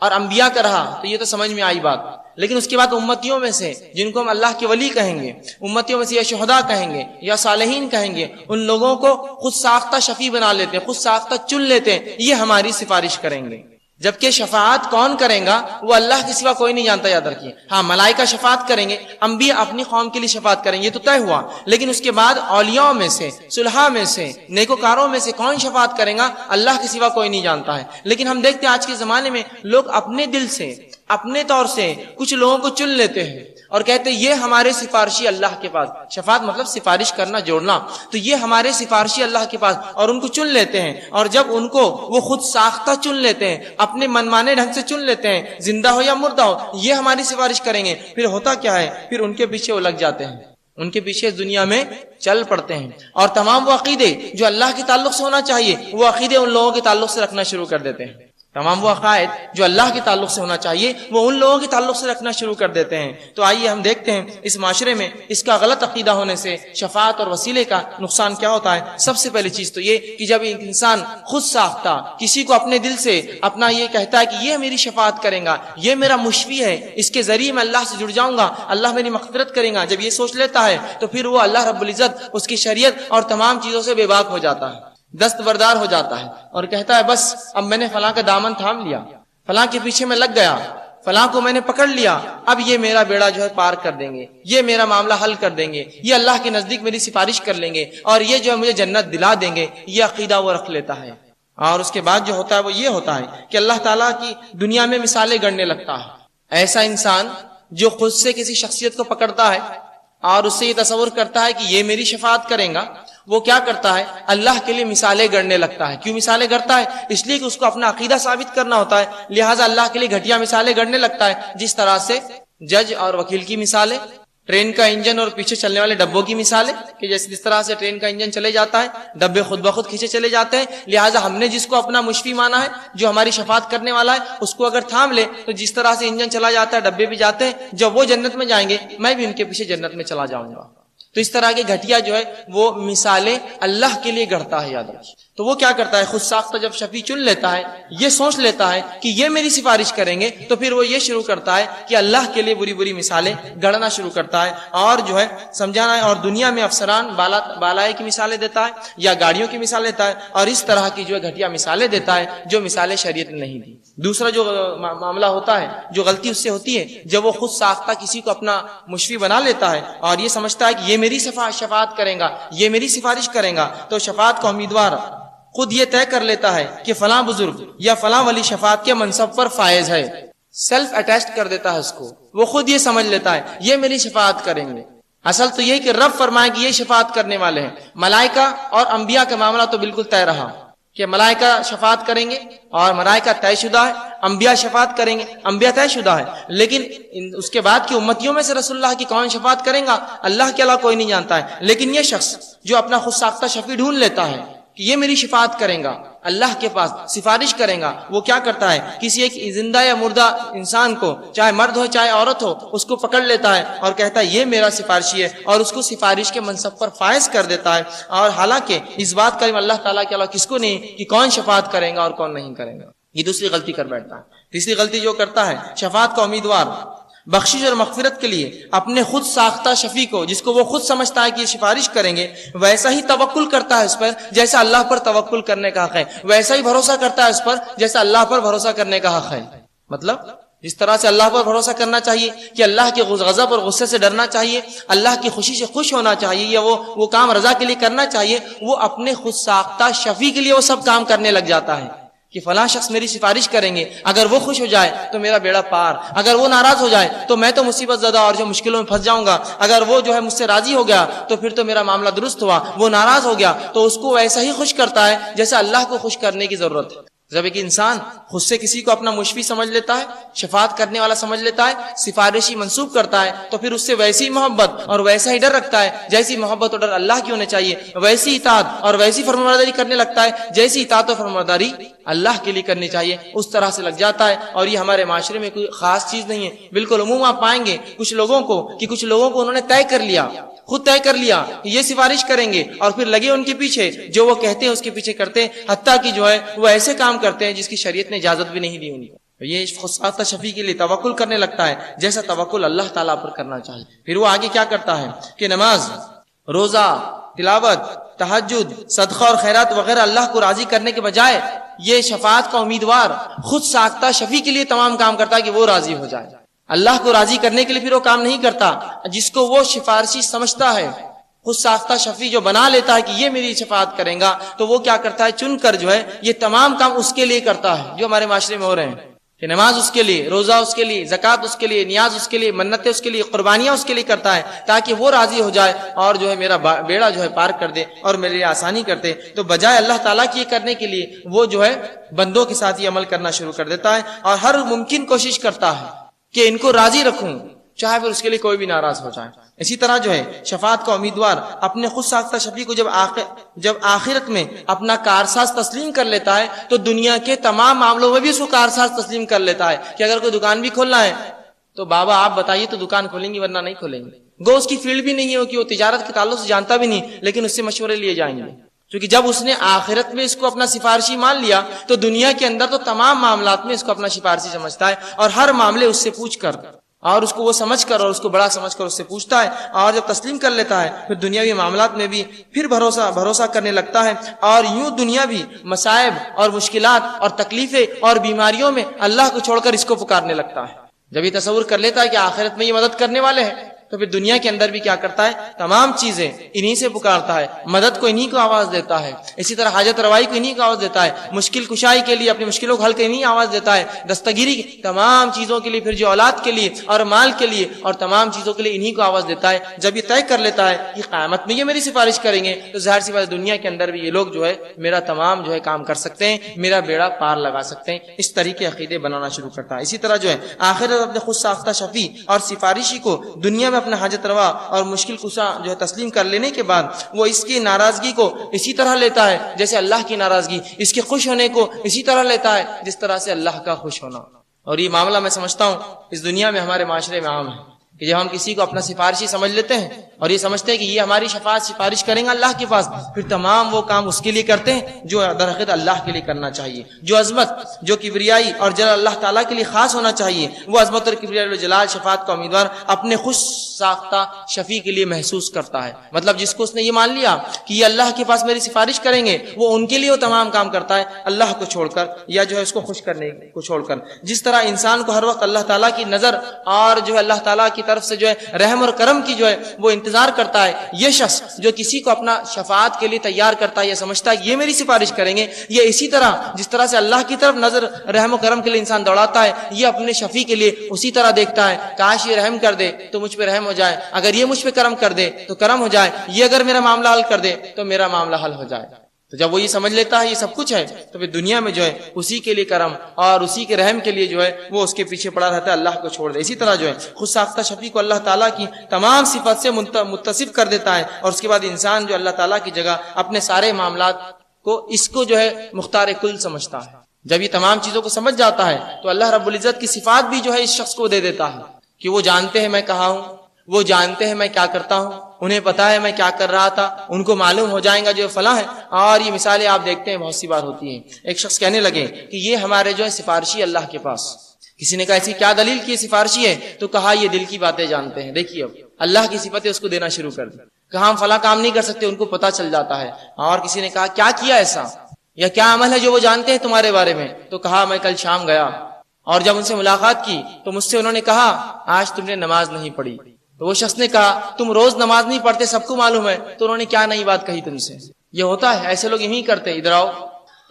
اور انبیاء کا رہا تو یہ تو سمجھ میں آئی بات، لیکن اس کے بعد امتیوں میں سے جن کو ہم اللہ کے ولی کہیں گے، امتیوں میں سے یا شہداء کہیں گے یا صالحین کہیں گے، ان لوگوں کو خود ساختہ شفیع بنا لیتے ہیں، خود ساختہ چن لیتے ہیں، یہ ہماری سفارش کریں گے. جبکہ شفاعت کون کرے گا وہ اللہ کے سوا کوئی نہیں جانتا، یاد رکھیے. ہاں ملائکہ شفاعت کریں گے، انبیاء اپنی قوم کے لیے شفاعت کریں گے، یہ تو طے ہوا. لیکن اس کے بعد اولیاء میں سے، صلحاء میں سے، نیکوکاروں میں سے کون شفاعت کرے گا اللہ کے سوا کوئی نہیں جانتا ہے. لیکن ہم دیکھتے ہیں آج کے زمانے میں لوگ اپنے دل سے، اپنے طور سے کچھ لوگوں کو چن لیتے ہیں اور کہتے ہیں یہ ہمارے سفارشی اللہ کے پاس. شفاعت مطلب سفارش کرنا، جوڑنا. تو یہ ہمارے سفارشی اللہ کے پاس، اور ان کو چن لیتے ہیں. اور جب ان کو وہ خود ساختہ چن لیتے ہیں، اپنے منمانے ڈھنگ سے چن لیتے ہیں، زندہ ہو یا مردہ ہو، یہ ہماری سفارش کریں گے. پھر ہوتا کیا ہے، پھر ان کے پیچھے وہ لگ جاتے ہیں، ان کے پیچھے دنیا میں چل پڑتے ہیں، اور تمام وہ عقیدے جو اللہ کے تعلق سے ہونا چاہیے وہ عقیدے ان لوگوں کے تعلق سے رکھنا شروع کر دیتے ہیں. تمام وہ عقائد جو اللہ کے تعلق سے ہونا چاہیے وہ ان لوگوں کے تعلق سے رکھنا شروع کر دیتے ہیں. تو آئیے ہم دیکھتے ہیں اس معاشرے میں اس کا غلط عقیدہ ہونے سے شفاعت اور وسیلے کا نقصان کیا ہوتا ہے. سب سے پہلی چیز تو یہ کہ جب ایک انسان خود ساختہ کسی کو اپنے دل سے اپنا یہ کہتا ہے کہ یہ میری شفاعت کرے گا، یہ میرا مشفی ہے، اس کے ذریعے میں اللہ سے جڑ جاؤں گا، اللہ میری مغفرت کرے گا، جب یہ سوچ لیتا ہے تو پھر وہ اللہ رب العزت اس کی شریعت اور تمام چیزوں سے بے باک ہو جاتا ہے، دستبردار ہو جاتا ہے، اور کہتا ہے بس اب میں نے فلاں کا دامن تھام لیا، فلاں کے پیچھے میں لگ گیا، فلاں کو میں نے پکڑ لیا، اب یہ میرا بیڑا جو ہے پار کر دیں گے، یہ میرا معاملہ حل کر دیں گے، یہ اللہ کے نزدیک میری سفارش کر لیں گے، اور یہ جو ہے مجھے جنت دلا دیں گے. یہ عقیدہ وہ رکھ لیتا ہے. اور اس کے بعد جو ہوتا ہے وہ یہ ہوتا ہے کہ اللہ تعالیٰ کی دنیا میں مثالیں گڑنے لگتا ہے. ایسا انسان جو خود سے کسی شخصیت کو پکڑتا ہے اور اس سے یہ تصور کرتا ہے کہ یہ میری شفاعت کریں گا، وہ کیا کرتا ہے، اللہ کے لیے مثالیں گڑنے لگتا ہے. کیوں مثالیں گڑتا ہے؟ اس لیے کہ اس کو اپنا عقیدہ ثابت کرنا ہوتا ہے، لہٰذا اللہ کے لیے گھٹیا مثالیں گڑنے لگتا ہے. جس طرح سے جج اور وکیل کی مثالیں، ٹرین کا انجن اور پیچھے چلنے والے ڈبوں کی مثال ہے کہ جس طرح سے ٹرین کا انجن چلے جاتا ہے، ڈبے خود بخود کھینچے چلے جاتے ہیں، لہٰذا ہم نے جس کو اپنا مشفی مانا ہے، جو ہماری شفاعت کرنے والا ہے، اس کو اگر تھام لے تو جس طرح سے انجن چلا جاتا ہے ڈبے بھی جاتے ہیں، جب وہ جنت میں جائیں گے میں بھی ان کے پیچھے جنت میں چلا جاؤں گا۔ تو اس طرح کے گھٹیا جو ہے وہ مثالیں اللہ کے لیے گڑھتا ہے، یاد رکھیے۔ تو وہ کیا کرتا ہے، خود ساختہ جب شفیع چن لیتا ہے، یہ سوچ لیتا ہے کہ یہ میری سفارش کریں گے، تو پھر وہ یہ شروع کرتا ہے کہ اللہ کے لیے بری بری مثالیں گڑھنا شروع کرتا ہے اور جو ہے سمجھانا ہے، اور دنیا میں افسران بالائے کی مثالیں دیتا ہے یا گاڑیوں کی مثال دیتا ہے، اور اس طرح کی جو ہے گھٹیا مثالیں دیتا ہے جو مثالیں شریعت نے نہیں دی۔ دوسرا جو معاملہ ہوتا ہے، جو غلطی اس سے ہوتی ہے، جب وہ خود ساختہ کسی کو اپنا مشفی بنا لیتا ہے اور یہ سمجھتا ہے کہ یہ میری شفاعت کرے گا، یہ میری سفارش کرے گا، تو شفاعت کا امیدوار خود یہ طے کر لیتا ہے کہ فلاں بزرگ یا فلاں ولی شفاعت کے منصب پر فائز ہے، سیلف اٹیچڈ کر دیتا ہے اس کو، وہ خود یہ سمجھ لیتا ہے یہ میری شفاعت کریں گے۔ اصل تو یہ کہ رب فرمائے کہ یہ شفاعت کرنے والے ہیں۔ ملائکہ اور انبیاء کا معاملہ تو بالکل طے رہا کہ ملائکہ شفاعت کریں گے اور ملائکہ طے شدہ ہے، انبیاء شفاعت کریں گے، انبیاء طے شدہ ہے، لیکن اس کے بعد کی امتیوں میں سے رسول اللہ کی کون شفاعت کریں گا اللہ کے علاوہ کوئی نہیں جانتا ہے۔ لیکن یہ شخص جو اپنا خود ساختہ شفیع ڈھونڈ لیتا ہے کہ یہ میری شفاعت کریں گا، اللہ کے پاس سفارش کریں گا، وہ کیا کرتا ہے، کسی ایک زندہ یا مردہ انسان کو، چاہے مرد ہو چاہے عورت ہو، اس کو پکڑ لیتا ہے اور کہتا ہے یہ میرا سفارشی ہے، اور اس کو سفارش کے منصب پر فائز کر دیتا ہے۔ اور حالانکہ اس بات کا علم اللہ تعالیٰ کے علاوہ کس کو نہیں کہ کون شفاعت کرے گا اور کون نہیں کرے گا۔ یہ دوسری غلطی کر بیٹھتا ہے۔ تیسری غلطی جو کرتا ہے، شفاعت کا امیدوار بخشش اور مغفرت کے لیے اپنے خود ساختہ شفیع کو، جس کو وہ خود سمجھتا ہے کہ یہ سفارش کریں گے، ویسا ہی توکل کرتا ہے اس پر جیسا اللہ پر توکل کرنے کا حق ہے، ویسا ہی بھروسہ کرتا ہے اس پر جیسا اللہ پر بھروسہ کرنے کا حق ہے۔ مطلب جس طرح سے اللہ پر بھروسہ کرنا چاہیے کہ اللہ کے غضب اور غصے سے ڈرنا چاہیے، اللہ کی خوشی سے خوش ہونا چاہیے، یا وہ کام رضا کے لیے کرنا چاہیے، وہ اپنے خود ساختہ شفیع کے لیے وہ سب کام کرنے لگ جاتا ہے کہ فلاں شخص میری سفارش کریں گے، اگر وہ خوش ہو جائے تو میرا بیڑا پار، اگر وہ ناراض ہو جائے تو میں تو مصیبت زدہ اور جو مشکلوں میں پھنس جاؤں گا، اگر وہ جو ہے مجھ سے راضی ہو گیا تو پھر تو میرا معاملہ درست ہوا، وہ ناراض ہو گیا تو اس کو ویسا ہی خوش کرتا ہے جیسا اللہ کو خوش کرنے کی ضرورت ہے۔ جب ایک انسان خود سے کسی کو اپنا مشفی سمجھ لیتا ہے، شفاعت کرنے والا سمجھ لیتا ہے، سفارشی منسوب کرتا ہے، تو پھر اس سے ویسی محبت اور ویسا ہی ڈر رکھتا ہے جیسی محبت اور ڈر اللہ کی ہونے چاہیے، ویسی اطاعت اور ویسی فرمانبرداری کرنے لگتا ہے جیسی اطاعت اور فرمانبرداری اللہ کے لیے کرنی چاہیے، اس طرح سے لگ جاتا ہے۔ اور یہ ہمارے معاشرے میں کوئی خاص چیز نہیں ہے، بالکل عموم آپ پائیں گے کچھ لوگوں کو انہوں نے طے کر لیا، خود طے کر لیا کہ یہ سفارش کریں گے، اور پھر لگے ان کے پیچھے، جو وہ کہتے ہیں اس کے پیچھے کرتے ہیں، حتیٰ کہ جو ہے وہ ایسے کام کرتے ہیں جس کی شریعت نے اجازت بھی نہیں دی ان کو۔ یہ خود ساختہ شفیع کے لیے توکل کرنے لگتا ہے جیسا توکل اللہ تعالیٰ پر کرنا چاہیے۔ پھر وہ آگے کیا کرتا ہے کہ نماز، روزہ، تلاوت، تہجد، صدقہ اور خیرات وغیرہ اللہ کو راضی کرنے کے بجائے یہ شفاعت کا امیدوار خود ساختہ شفیع کے لیے تمام کام کرتا ہے کہ وہ راضی ہو جائے۔ اللہ کو راضی کرنے کے لیے پھر وہ کام نہیں کرتا جس کو وہ سفارشی سمجھتا ہے، خود ساختہ شفیع جو بنا لیتا ہے کہ یہ میری شفاعت کریں گا، تو وہ کیا کرتا ہے، چن کر جو ہے یہ تمام کام اس کے لیے کرتا ہے جو ہمارے معاشرے میں ہو رہے ہیں کہ نماز اس کے لیے، روزہ اس کے لیے، زکوٰۃ اس کے لیے، نیاز اس کے لیے، منتیں اس کے لیے، قربانیاں اس کے لیے کرتا ہے تاکہ وہ راضی ہو جائے اور جو ہے میرا بیڑا جو ہے پار کر دے اور میرے لیے آسانی کر دے۔ تو بجائے اللہ تعالیٰ کی یہ کرنے کے لیے وہ جو ہے بندوں کے ساتھ یہ عمل کرنا شروع کر دیتا ہے اور ہر ممکن کوشش کرتا ہے کہ ان کو راضی رکھوں، چاہے پھر اس کے لیے کوئی بھی ناراض ہو جائے۔ اسی طرح جو ہے شفاعت کا امیدوار اپنے خود ساختہ شفیع کو جب آخرت میں اپنا کارساز تسلیم کر لیتا ہے تو دنیا کے تمام معاملوں میں بھی اس کو کارساز تسلیم کر لیتا ہے کہ اگر کوئی دکان بھی کھولنا ہے تو بابا آپ بتائیے تو دکان کھولیں گی ورنہ نہیں کھولیں گے۔ گو اس کی فیلڈ بھی نہیں ہے کہ وہ تجارت کے تعلق سے جانتا بھی نہیں، لیکن اس سے مشورے لیے جائیں گے، کیونکہ جب اس نے آخرت میں اس کو اپنا سفارشی مان لیا تو دنیا کے اندر تو تمام معاملات میں اس کو اپنا سفارشی سمجھتا ہے اور ہر معاملے اس سے پوچھ کر اور اس کو وہ سمجھ کر اور اس کو بڑا سمجھ کر اس سے پوچھتا ہے، اور جب تسلیم کر لیتا ہے پھر دنیاوی معاملات میں بھی پھر بھروسہ کرنے لگتا ہے، اور یوں دنیا بھی مصائب اور مشکلات اور تکلیفیں اور بیماریوں میں اللہ کو چھوڑ کر اس کو پکارنے لگتا ہے۔ جب یہ تصور کر لیتا ہے کہ آخرت میں یہ مدد کرنے والے ہیں تو پھر دنیا کے اندر بھی کیا کرتا ہے، تمام چیزیں انہی سے پکارتا ہے، مدد کو انہی کو آواز دیتا ہے، اسی طرح حاجت روائی کو انہی کو آواز دیتا ہے، مشکل کشائی کے لیے اپنی مشکلوں کو حل کے انہی آواز دیتا ہے، دستگیری کی تمام چیزوں کے لیے، پھر جو اولاد کے لیے اور مال کے لیے اور تمام چیزوں کے لیے انہی کو آواز دیتا ہے۔ جب یہ طے کر لیتا ہے کہ قیامت میں یہ میری سفارش کریں گے تو ظاہر سی بات دنیا کے اندر بھی یہ لوگ جو ہے میرا تمام جو ہے کام کر سکتے ہیں، میرا بیڑا پار لگا سکتے ہیں، اس طریقے عقیدے بنانا شروع کرتا ہے۔ اسی طرح جو ہے آخرت اپنے خود ساختہ شفیع اور سفارشی کو دنیا میں اپنا حاجت روا اور مشکل کشا جو ہے تسلیم کر لینے کے بعد وہ اس کی ناراضگی کو اسی طرح لیتا ہے جیسے اللہ کی ناراضگی، اس کے خوش ہونے کو اسی طرح لیتا ہے جس طرح سے اللہ کا خوش ہونا۔ اور یہ معاملہ میں سمجھتا ہوں اس دنیا میں ہمارے معاشرے میں عام ہے کہ جب ہم کسی کو اپنا سفارشی سمجھ لیتے ہیں اور یہ سمجھتے ہیں کہ یہ ہماری شفاعت سفارش کریں گے اللہ کے پاس، پھر تمام وہ کام اس کے لیے کرتے ہیں جو در حقیقت اللہ کے لیے کرنا چاہیے۔ جو عظمت، جو کبریائی اور جلال اللہ تعالیٰ کے لیے خاص ہونا چاہیے، وہ عظمت اور کبریائی اور جلال شفاعت کا امیدوار اپنے خوش ساختہ شفیع کے لیے محسوس کرتا ہے۔ مطلب جس کو اس نے یہ مان لیا کہ یہ اللہ کے پاس میری سفارش کریں گے، وہ ان کے لیے وہ تمام کام کرتا ہے اللہ کو چھوڑ کر یا جو ہے اس کو خوش کرنے کو چھوڑ کر۔ جس طرح انسان کو ہر وقت اللہ تعالیٰ کی نظر اور جو ہے اللہ تعالیٰ کی طرف سے جو ہے رحم اور کرم کی جو ہے وہ انتظار کرتا ہے، یہ شخص جو کسی کو اپنا شفاعت کے لیے تیار کرتا ہے، یہ سمجھتا ہے یہ میری سفارش کریں گے، یہ اسی طرح جس طرح سے اللہ کی طرف نظر رحم و کرم کے لیے انسان دوڑاتا ہے، یہ اپنے شفیع کے لیے اسی طرح دیکھتا ہے، کاش یہ رحم کر دے تو مجھ پہ رحم ہو جائے، اگر یہ مجھ پہ کرم کر دے تو کرم ہو جائے، یہ اگر میرا معاملہ حل کر دے تو میرا معاملہ حل ہو جائے۔ تو جب وہ یہ سمجھ لیتا ہے یہ سب کچھ ہے تو پھر دنیا میں جو ہے اسی کے لیے کرم اور اسی کے رحم کے لیے جو ہے وہ اس کے پیچھے پڑا رہتا ہے، اللہ کو چھوڑ دے۔ اسی طرح جو ہے خود ساختہ شفیع کو اللہ تعالیٰ کی تمام صفات سے متصف کر دیتا ہے، اور اس کے بعد انسان جو اللہ تعالیٰ کی جگہ اپنے سارے معاملات کو اس کو جو ہے مختار کل سمجھتا ہے۔ جب یہ تمام چیزوں کو سمجھ جاتا ہے تو اللہ رب العزت کی صفات بھی جو ہے اس شخص کو دے دیتا ہے کہ وہ جانتے ہیں میں کہاں ہوں، وہ جانتے ہیں میں کیا کرتا ہوں، انہیں پتا ہے میں کیا کر رہا تھا، ان کو معلوم ہو جائے گا جو فلاں ہے۔ اور یہ مثالیں آپ دیکھتے ہیں بہت سی بار ہوتی ہیں۔ ایک شخص کہنے لگے کہ یہ ہمارے جو ہے سفارشی اللہ کے پاس، کسی نے کہا ایسی کیا دلیل کی سفارشی ہے، تو کہا یہ دل کی باتیں جانتے ہیں۔ دیکھیے اب اللہ کی صفتیں اس کو دینا شروع کر دی، کہا ہم فلاں کام نہیں کر سکتے، ان کو پتا چل جاتا ہے۔ اور کسی نے کہا کیا کیا ایسا یا کیا عمل ہے جو وہ جانتے ہیں تمہارے بارے میں، تو کہا میں کل شام گیا اور جب ان سے ملاقات کی تو مجھ سے انہوں نے کہا آج تم نے نماز نہیں پڑھی۔ تو وہ شخص نے کہا تم روز نماز نہیں پڑھتے، سب کو معلوم ہے، تو انہوں نے کیا نئی بات کہی تم سے؟ یہ ہوتا ہے، ایسے لوگ یہی کرتے ہیں۔ ادھر آؤ،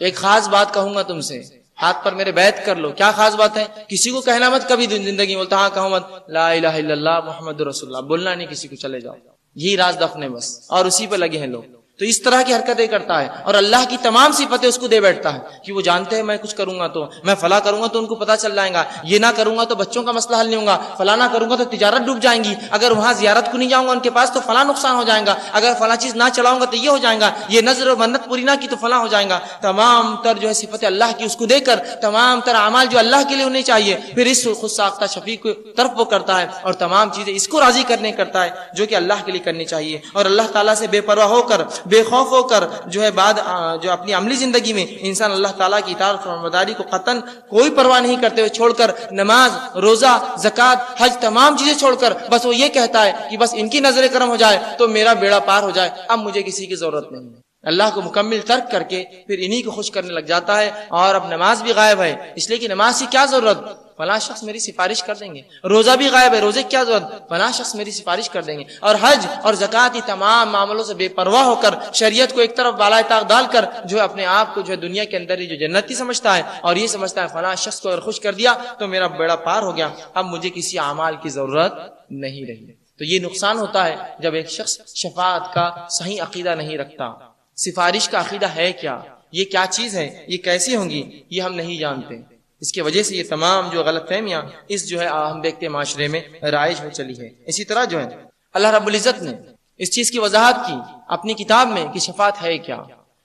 ایک خاص بات کہوں گا تم سے، ہاتھ پر میرے بیعت کر لو۔ کیا خاص بات ہے؟ کسی کو کہنا مت کبھی زندگی میں، بولتا ہاں کہو مت لا الہ الا اللہ محمد رسول اللہ، بولنا نہیں کسی کو، چلے جاؤ، یہی راز دفن ہے بس، اور اسی پہ لگے ہیں لوگ۔ تو اس طرح کی حرکتیں کرتا ہے اور اللہ کی تمام صفتیں اس کو دے بیٹھتا ہے کہ وہ جانتے ہیں میں کچھ کروں گا تو میں فلاں کروں گا تو ان کو پتہ چل جائے گا، یہ نہ کروں گا تو بچوں کا مسئلہ حل نہیں ہوگا، فلاں نہ کروں گا تو تجارت ڈوب جائیں گی، اگر وہاں زیارت کو نہیں جاؤں گا ان کے پاس تو فلاں نقصان ہو جائے گا، اگر فلاں چیز نہ چلاؤں گا تو یہ ہو جائے گا، یہ نظر و منت پوری نہ کی تو فلاں ہو جائے گا۔ تمام تر جو ہے صفتیں اللہ کی اس کو دے کر تمام تر اعمال جو اللہ کے لیے ہونے چاہیے پھر اس خود ساختہ شفیع کی طرف وہ کرتا ہے اور تمام چیزیں اس کو راضی کرنے کرتا ہے جو کہ اللہ کے لیے کرنی چاہیے، اور اللہ تعالیٰ سے بے پرواہ ہو کر بے خوف ہو کر جو ہے بعد جو اپنی عملی زندگی میں انسان اللہ تعالیٰ کی اطاعت و فرمانبرداری کو قطعاً کوئی پرواہ نہیں کرتے ہوئے چھوڑ کر نماز، روزہ، زکوٰۃ، حج تمام چیزیں چھوڑ کر بس وہ یہ کہتا ہے کہ بس ان کی نظر کرم ہو جائے تو میرا بیڑا پار ہو جائے، اب مجھے کسی کی ضرورت نہیں ہے۔ اللہ کو مکمل ترک کر کے پھر انہی کو خوش کرنے لگ جاتا ہے، اور اب نماز بھی غائب ہے اس لیے کہ نماز کی کیا ضرورت، فلاں شخص میری سفارش کر دیں گے، روزہ بھی غائب ہے، روزے کی کیا ضرورت، فلاں شخص میری سفارش کر دیں گے، اور حج اور زکوٰۃ تمام معاملوں سے بے پرواہ ہو کر شریعت کو ایک طرف بالائے طاق ڈال کر جو ہے اپنے آپ کو جو ہے دنیا کے اندر ہی جو جنتی سمجھتا ہے، اور یہ سمجھتا ہے فلاں شخص کو اگر خوش کر دیا تو میرا بیڑا پار ہو گیا، اب مجھے کسی اعمال کی ضرورت نہیں رہی۔ تو یہ نقصان ہوتا ہے جب ایک شخص شفاعت کا صحیح عقیدہ نہیں رکھتا۔ سفارش کا عقیدہ ہے کیا، یہ کیا چیز ہے، یہ کیسی ہوں گی، یہ ہم نہیں جانتے۔ اس کی وجہ سے یہ تمام جو غلط فہمیاں اس جو ہے ہم دیکھتے معاشرے میں رائج ہو چلی ہے۔ اسی طرح جو ہے اللہ رب العزت نے اس چیز کی وضاحت کی اپنی کتاب میں کہ شفاعت ہے کیا،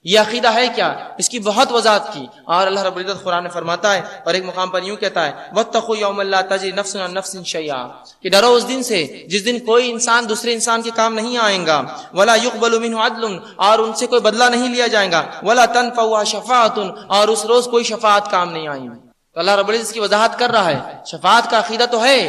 یہ عقیدہ ہے کیا، اس کی بہت وضاحت کی، اور اللہ رب العزت قرآن میں فرماتا ہے اور ایک مقام پر یوں کہتا ہے وَاتَّقُوا يَوْمًا لَا تَجْزِي نَفْسٌ عَن نَفْسٍ شَيْئًا، کہ ڈرو اس دن سے جس دن کوئی انسان دوسرے انسان کے کام نہیں آئے گا، وَلَا يُقْبَلُ مِنْهُ عَدْلٌ، اور ان سے کوئی بدلہ نہیں لیا جائے گا، وَلَا تَنفَعُهَا شَفَاعَةٌ، اور اس روز کوئی شفاعت کام نہیں آئے گی۔ تو اللہ رب العزت کی وضاحت کر رہا ہے شفاعت کا عقیدہ تو ہے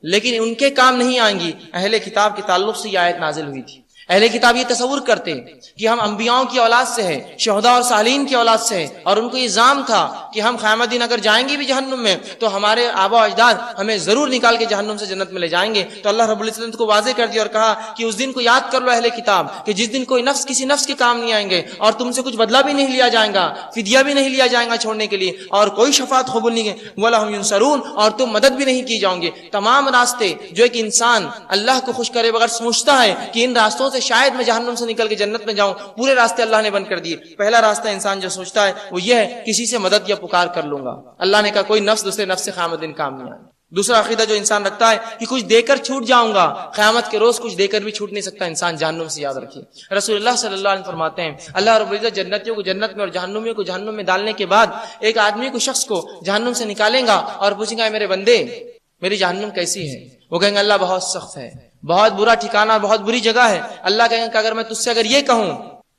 لیکن ان کے کام نہیں آئیں گی۔ اہل کتاب کے تعلق سے یہ آیت نازل ہوئی تھی۔ اہل کتاب یہ تصور کرتے کہ ہم انبیاؤں کی اولاد سے ہیں، شہداء اور صالحین کی اولاد سے ہیں، اور ان کو یہ الزام تھا کہ ہم قیامت دن اگر جائیں گے بھی جہنم میں تو ہمارے آبا و اجداد ہمیں ضرور نکال کے جہنم سے جنت میں لے جائیں گے۔ تو اللہ رب العزت نے کو واضح کر دیا اور کہا کہ اس دن کو یاد کر لو اہل کتاب کہ جس دن کوئی نفس کسی نفس کے کام نہیں آئیں گے، اور تم سے کچھ بدلہ بھی نہیں لیا جائے گا، فدیہ بھی نہیں لیا جائے گا چھوڑنے کے لیے، اور کوئی شفاعت قبول نہیں ہے، وَلَا هُمْ يُنصَرُونَ، اور تم مدد بھی نہیں کی جاؤ گے۔ تمام راستے جو ایک انسان اللہ کو خوش کرے بغیر سوچتا ہے کہ ان راستوں سے شاید میں جہنم سے نکل کے جنت میں جاؤں، پورے راستے اللہ نے بند کر دیے۔ پہلا راستہ انسان جو سوچتا ہے وہ یہ ہے کسی سے مدد یا پکار کر لوں گا۔ اللہ نے کہا کوئی نفس دوسرے نفس سے قیامت دن کام نہیں آئے۔ دوسرا عقیدہ جو انسان رکھتا ہے کہ کچھ دے کر چھوٹ جاؤں گا، قیامت کے روز کچھ دے کر بھی چھوٹ نہیں سکتا انسان جہنم سے، یاد رکھیے۔ رسول اللہ صلی اللہ علیہ وسلم فرماتے ہیں اللہ رب العزت جنتیوں کو جنت میں اور جہنمیوں کو جہنم میں ڈالنے کے بعد ایک آدمی کو، شخص کو جہنم سے نکالیں گا اور پوچھیں گا میرے بندے میری جہنم کیسی ہے؟ وہ کہیں گے اللہ بہت سخت ہے، بہت برا ٹھکانہ، بہت بری جگہ ہے۔ اللہ کہیں گے کہ اگر میں تجھ سے اگر یہ کہوں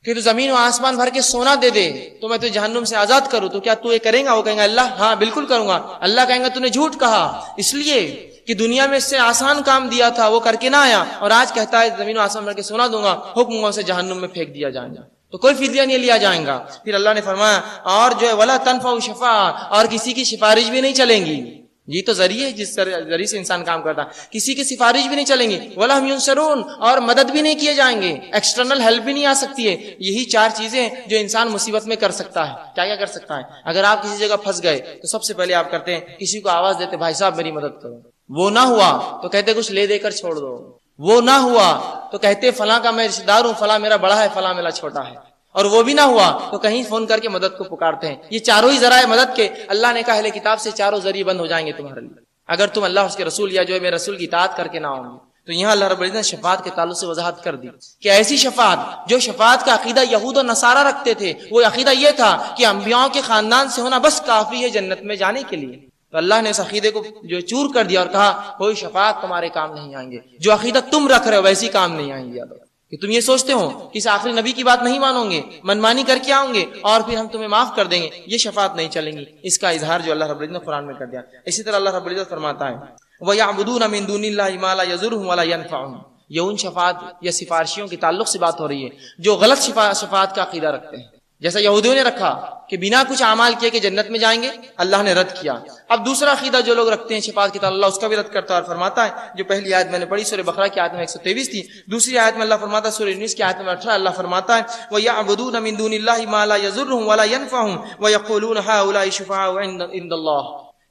کہ تو زمین و آسمان بھر کے سونا دے دے تو میں تجھے جہنم سے آزاد کروں، تو کیا تو یہ کریں گا؟ وہ کہیں گا اللہ ہاں بالکل کروں گا۔ اللہ کہیں گا تو نے جھوٹ کہا، اس لیے کہ دنیا میں اس سے آسان کام دیا تھا وہ کر کے نہ آیا، اور آج کہتا ہے زمین و آسمان بھر کے سونا دوں گا، حکم ہوا اسے جہنم میں پھینک دیا جائے گا، تو کوئی فدیہ نہیں لیا جائے گا۔ پھر اللہ نے فرمایا اور جو ہے ولا تنفع شفاعہ، اور کسی کی سفارش بھی نہیں چلیں گی۔ یہ تو ذریعہ ہے جس ذریعے سے انسان کام کرتا ہے، کسی کی سفارش بھی نہیں چلیں گی، ولا ہم ینصرون، اور مدد بھی نہیں کیے جائیں گے، ایکسٹرنل ہیلپ بھی نہیں آ سکتی ہے۔ یہی چار چیزیں جو انسان مصیبت میں کر سکتا ہے۔ کیا کیا کر سکتا ہے؟ اگر آپ کسی جگہ پھنس گئے تو سب سے پہلے آپ کرتے ہیں کسی کو آواز دیتے بھائی صاحب میری مدد کرو، وہ نہ ہوا تو کہتے کچھ لے دے کر چھوڑ دو، وہ نہ ہوا تو کہتے فلاں کا میں رشتہ دار ہوں، فلاں میرا بڑا ہے، فلاں میرا چھوٹا ہے، اور وہ بھی نہ ہوا تو کہیں فون کر کے مدد کو پکارتے ہیں۔ یہ چاروں ہی ذرائع مدد کے اللہ نے کہا اہل کتاب سے چاروں ذریعے بند ہو جائیں گے تمہارے لیے اگر تم اللہ اس کے رسول یا جو ہے میرے رسول کی اطاعت کر کے نہ آؤ گے۔ تو یہاں اللہ رب العزت نے شفاعت کے تعلق سے وضاحت کر دی کہ ایسی شفاعت جو شفاعت کا عقیدہ یہود و نصارہ رکھتے تھے، وہ عقیدہ یہ تھا کہ انبیاء کے خاندان سے ہونا بس کافی ہے جنت میں جانے کے لیے، تو اللہ نے اس عقیدے کو جو چور کر دیا اور کہا کوئی شفاعت تمہارے کام نہیں آئیں گے، جو عقیدہ تم رکھ رہے ہو ویسی کام نہیں آئیں گے، کہ تم یہ سوچتے ہو کہ اس آخری نبی کی بات نہیں مانو گے، منمانی کر کے آؤں گے اور پھر ہم تمہیں معاف کر دیں گے، یہ شفاعت نہیں چلیں گی۔ اس کا اظہار جو اللہ رب العزت نے قرآن میں کر دیا۔ اسی طرح اللہ رب العزت فرماتا ہے وَيَعْبُدُونَ مِن دُونِ اللَّهِ مَا لَا يَضُرُّهُمْ وَلَا يَنفَعُهُمْ، یہ ان شفاعت یا سفارشیوں کے تعلق سے بات ہو رہی ہے جو غلط شفاعت کا عقیدہ رکھتے ہیں، جیسا یہودیوں نے رکھا کہ بنا کچھ اعمال کیے کہ جنت میں جائیں گے، اللہ نے رد کیا۔ اب دوسرا عقیدہ جو لوگ رکھتے ہیں شفاعت کے تعلق، اللہ اس کا بھی رد کرتا ہے اور فرماتا ہے، جو پہلی آیت میں نے پڑھی سورہ بقرہ کی آیت میں 123 تھی، دوسری آیت میں اللہ فرماتا ہے سورہ یونس کی آیت میں 18 اللہ فرماتا ہے وَيَعْبُدُونَ مِن دُونِ اللَّهِ مَا لَا يَضُرُّهُمْ وَلَا يَنفَعُهُمْ وَيَقُولُونَ هَؤُلَاءِ شُفَعَاؤُ عِندَ اللَّهِ،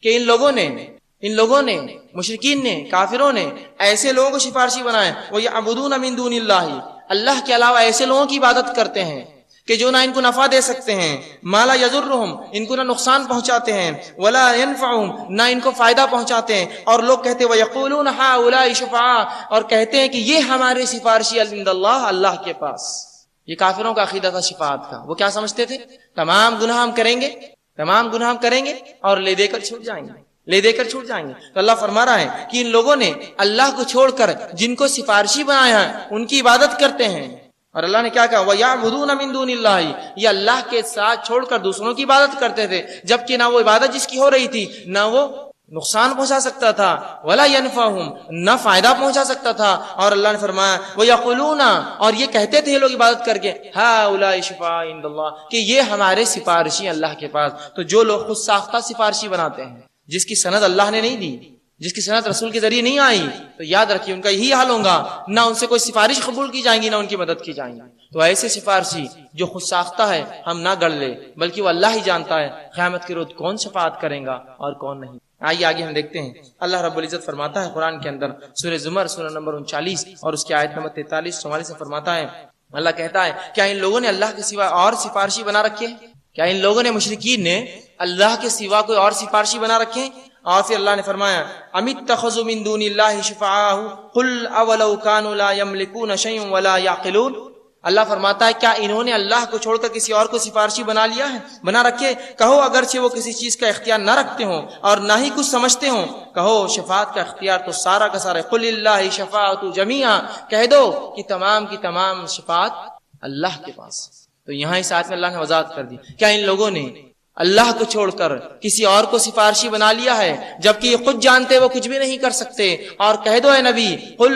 کہ ان لوگوں نے مشرکین نے کافروں نے ایسے لوگوں کو سفارشی بنایا، وَيَعْبُدُونَ مِن دُونِ اللَّهِ، اللہ کے علاوہ ایسے لوگوں کی عبادت کرتے ہیں کہ جو نہ ان کو نفع دے سکتے ہیں، ما لا یضرہم، ان کو نہ نقصان پہنچاتے ہیں، ولا ینفعہم، نہ ان کو فائدہ پہنچاتے ہیں، اور لوگ کہتے ہیں ویقولون ہؤلاء شفعاء، اور کہتے ہیں کہ یہ ہمارے سفارشی عند اللہ، اللہ کے پاس۔ یہ کافروں کا عقیدہ تھا شفاعت کا۔ وہ کیا سمجھتے تھے؟ تمام گناہ ہم کریں گے اور لے دے کر چھوٹ جائیں گے۔ تو اللہ فرما رہا ہے کہ ان لوگوں نے اللہ کو چھوڑ کر جن کو سفارشی بنایا ہے ان کی عبادت کرتے ہیں، اور اللہ نے کیا کہا وَيَعْبُدُونَ مِن دُونِ اللَّهِ، یہ اللہ کے ساتھ چھوڑ کر دوسروں کی عبادت کرتے تھے، جبکہ نہ وہ عبادت جس کی ہو رہی تھی نہ وہ نقصان پہنچا سکتا تھا، ولا ينفعهم، نہ فائدہ پہنچا سکتا تھا۔ اور اللہ نے فرمایا وَيَقُولُونَ، اور یہ کہتے تھے لوگ عبادت کر کے هؤلاء شفعاء عند اللہ، کہ یہ ہمارے سفارشی اللہ کے پاس۔ تو جو لوگ خود ساختہ سفارشی بناتے ہیں جس کی سند اللہ نے نہیں دی، جس کی سند رسول کے ذریعے نہیں آئی، تو یاد رکھیے ان کا یہی حال ہوگا، نہ ان سے کوئی سفارش قبول کی جائیں گی نہ ان کی مدد کی جائیں گی۔ تو ایسے سفارشی جو خود ساختہ ہے ہم نہ گڑھ لے، بلکہ وہ اللہ ہی جانتا ہے قیامت کے روز کون شفاعت کرے گا اور کون نہیں۔ آئیے آگے ہم دیکھتے ہیں، اللہ رب العزت فرماتا ہے قرآن کے اندر سورہ زمر سورہ نمبر 39 اور اس کی آیت نمبر 43-44 سے فرماتا ہے، اللہ کہتا ہے کیا ان لوگوں نے اللہ کے سوا اور سفارشی بنا رکھے ہیں؟ کیا ان لوگوں نے مشرکین نے اللہ کے سوا کوئی اور سفارشی بنا رکھے ہیں؟ اور پھر اللہ نے فرمایا ام اتخذوا من دون اللہ شفعاء قل اولو كانوا لا يملكون شيئا ولا يعقلون، اللہ فرماتا ہے کیا انہوں نے اللہ کو چھوڑ کر کسی اور کو سفارشی بنا لیا ہے، بنا رکھے؟ کہو اگرچہ وہ کسی چیز کا اختیار نہ رکھتے ہوں اور نہ ہی کچھ سمجھتے ہوں، کہو شفاعت کا اختیار تو سارا کا سارا قل للہ شفاعت جمیعا، کہہ دو کہ تمام کی تمام شفاعت اللہ کے پاس۔ تو یہاں اس آیت میں اللہ نے وضاحت کر دی کیا ان لوگوں نے اللہ کو چھوڑ کر کسی اور کو سفارشی بنا لیا ہے، جبکہ یہ خود جانتے وہ کچھ بھی نہیں کر سکتے۔ اور کہہ دو اے نبی قل،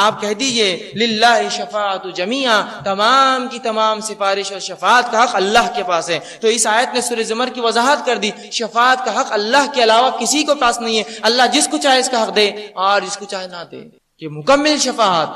آپ کہہ دیجئے للہ شفاعت جمیعا، تمام کی تمام سفارش اور شفاعت کا حق اللہ کے پاس ہے۔ تو اس آیت نے سورہ زمر کی وضاحت کر دی، شفاعت کا حق اللہ کے علاوہ کسی کو پاس نہیں ہے، اللہ جس کو چاہے اس کا حق دے اور جس کو چاہے نہ دے، کہ مکمل شفاعت،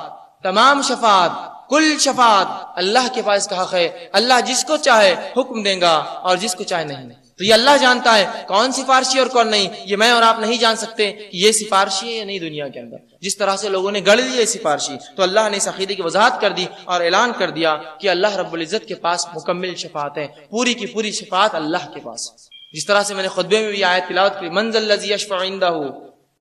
تمام شفاعت، کل شفاعت اللہ کے پاس کا حق ہے، اللہ جس کو چاہے حکم دے گا اور جس کو چاہے نہیں۔ تو یہ اللہ جانتا ہے کون سفارشی اور کون نہیں، یہ میں اور آپ نہیں جان سکتے کہ یہ سفارشی ہے یا نہیں دنیا کے اندر، جس طرح سے لوگوں نے گڑھ لی سفارشی۔ تو اللہ نے اس عقیدے کی وضاحت کر دی اور اعلان کر دیا کہ اللہ رب العزت کے پاس مکمل شفاعت ہے، پوری کی پوری شفاعت اللہ کے پاس۔ جس طرح سے میں نے خطبے میں بھی آیت تلاوت کی من ذا الذی یشفع عنده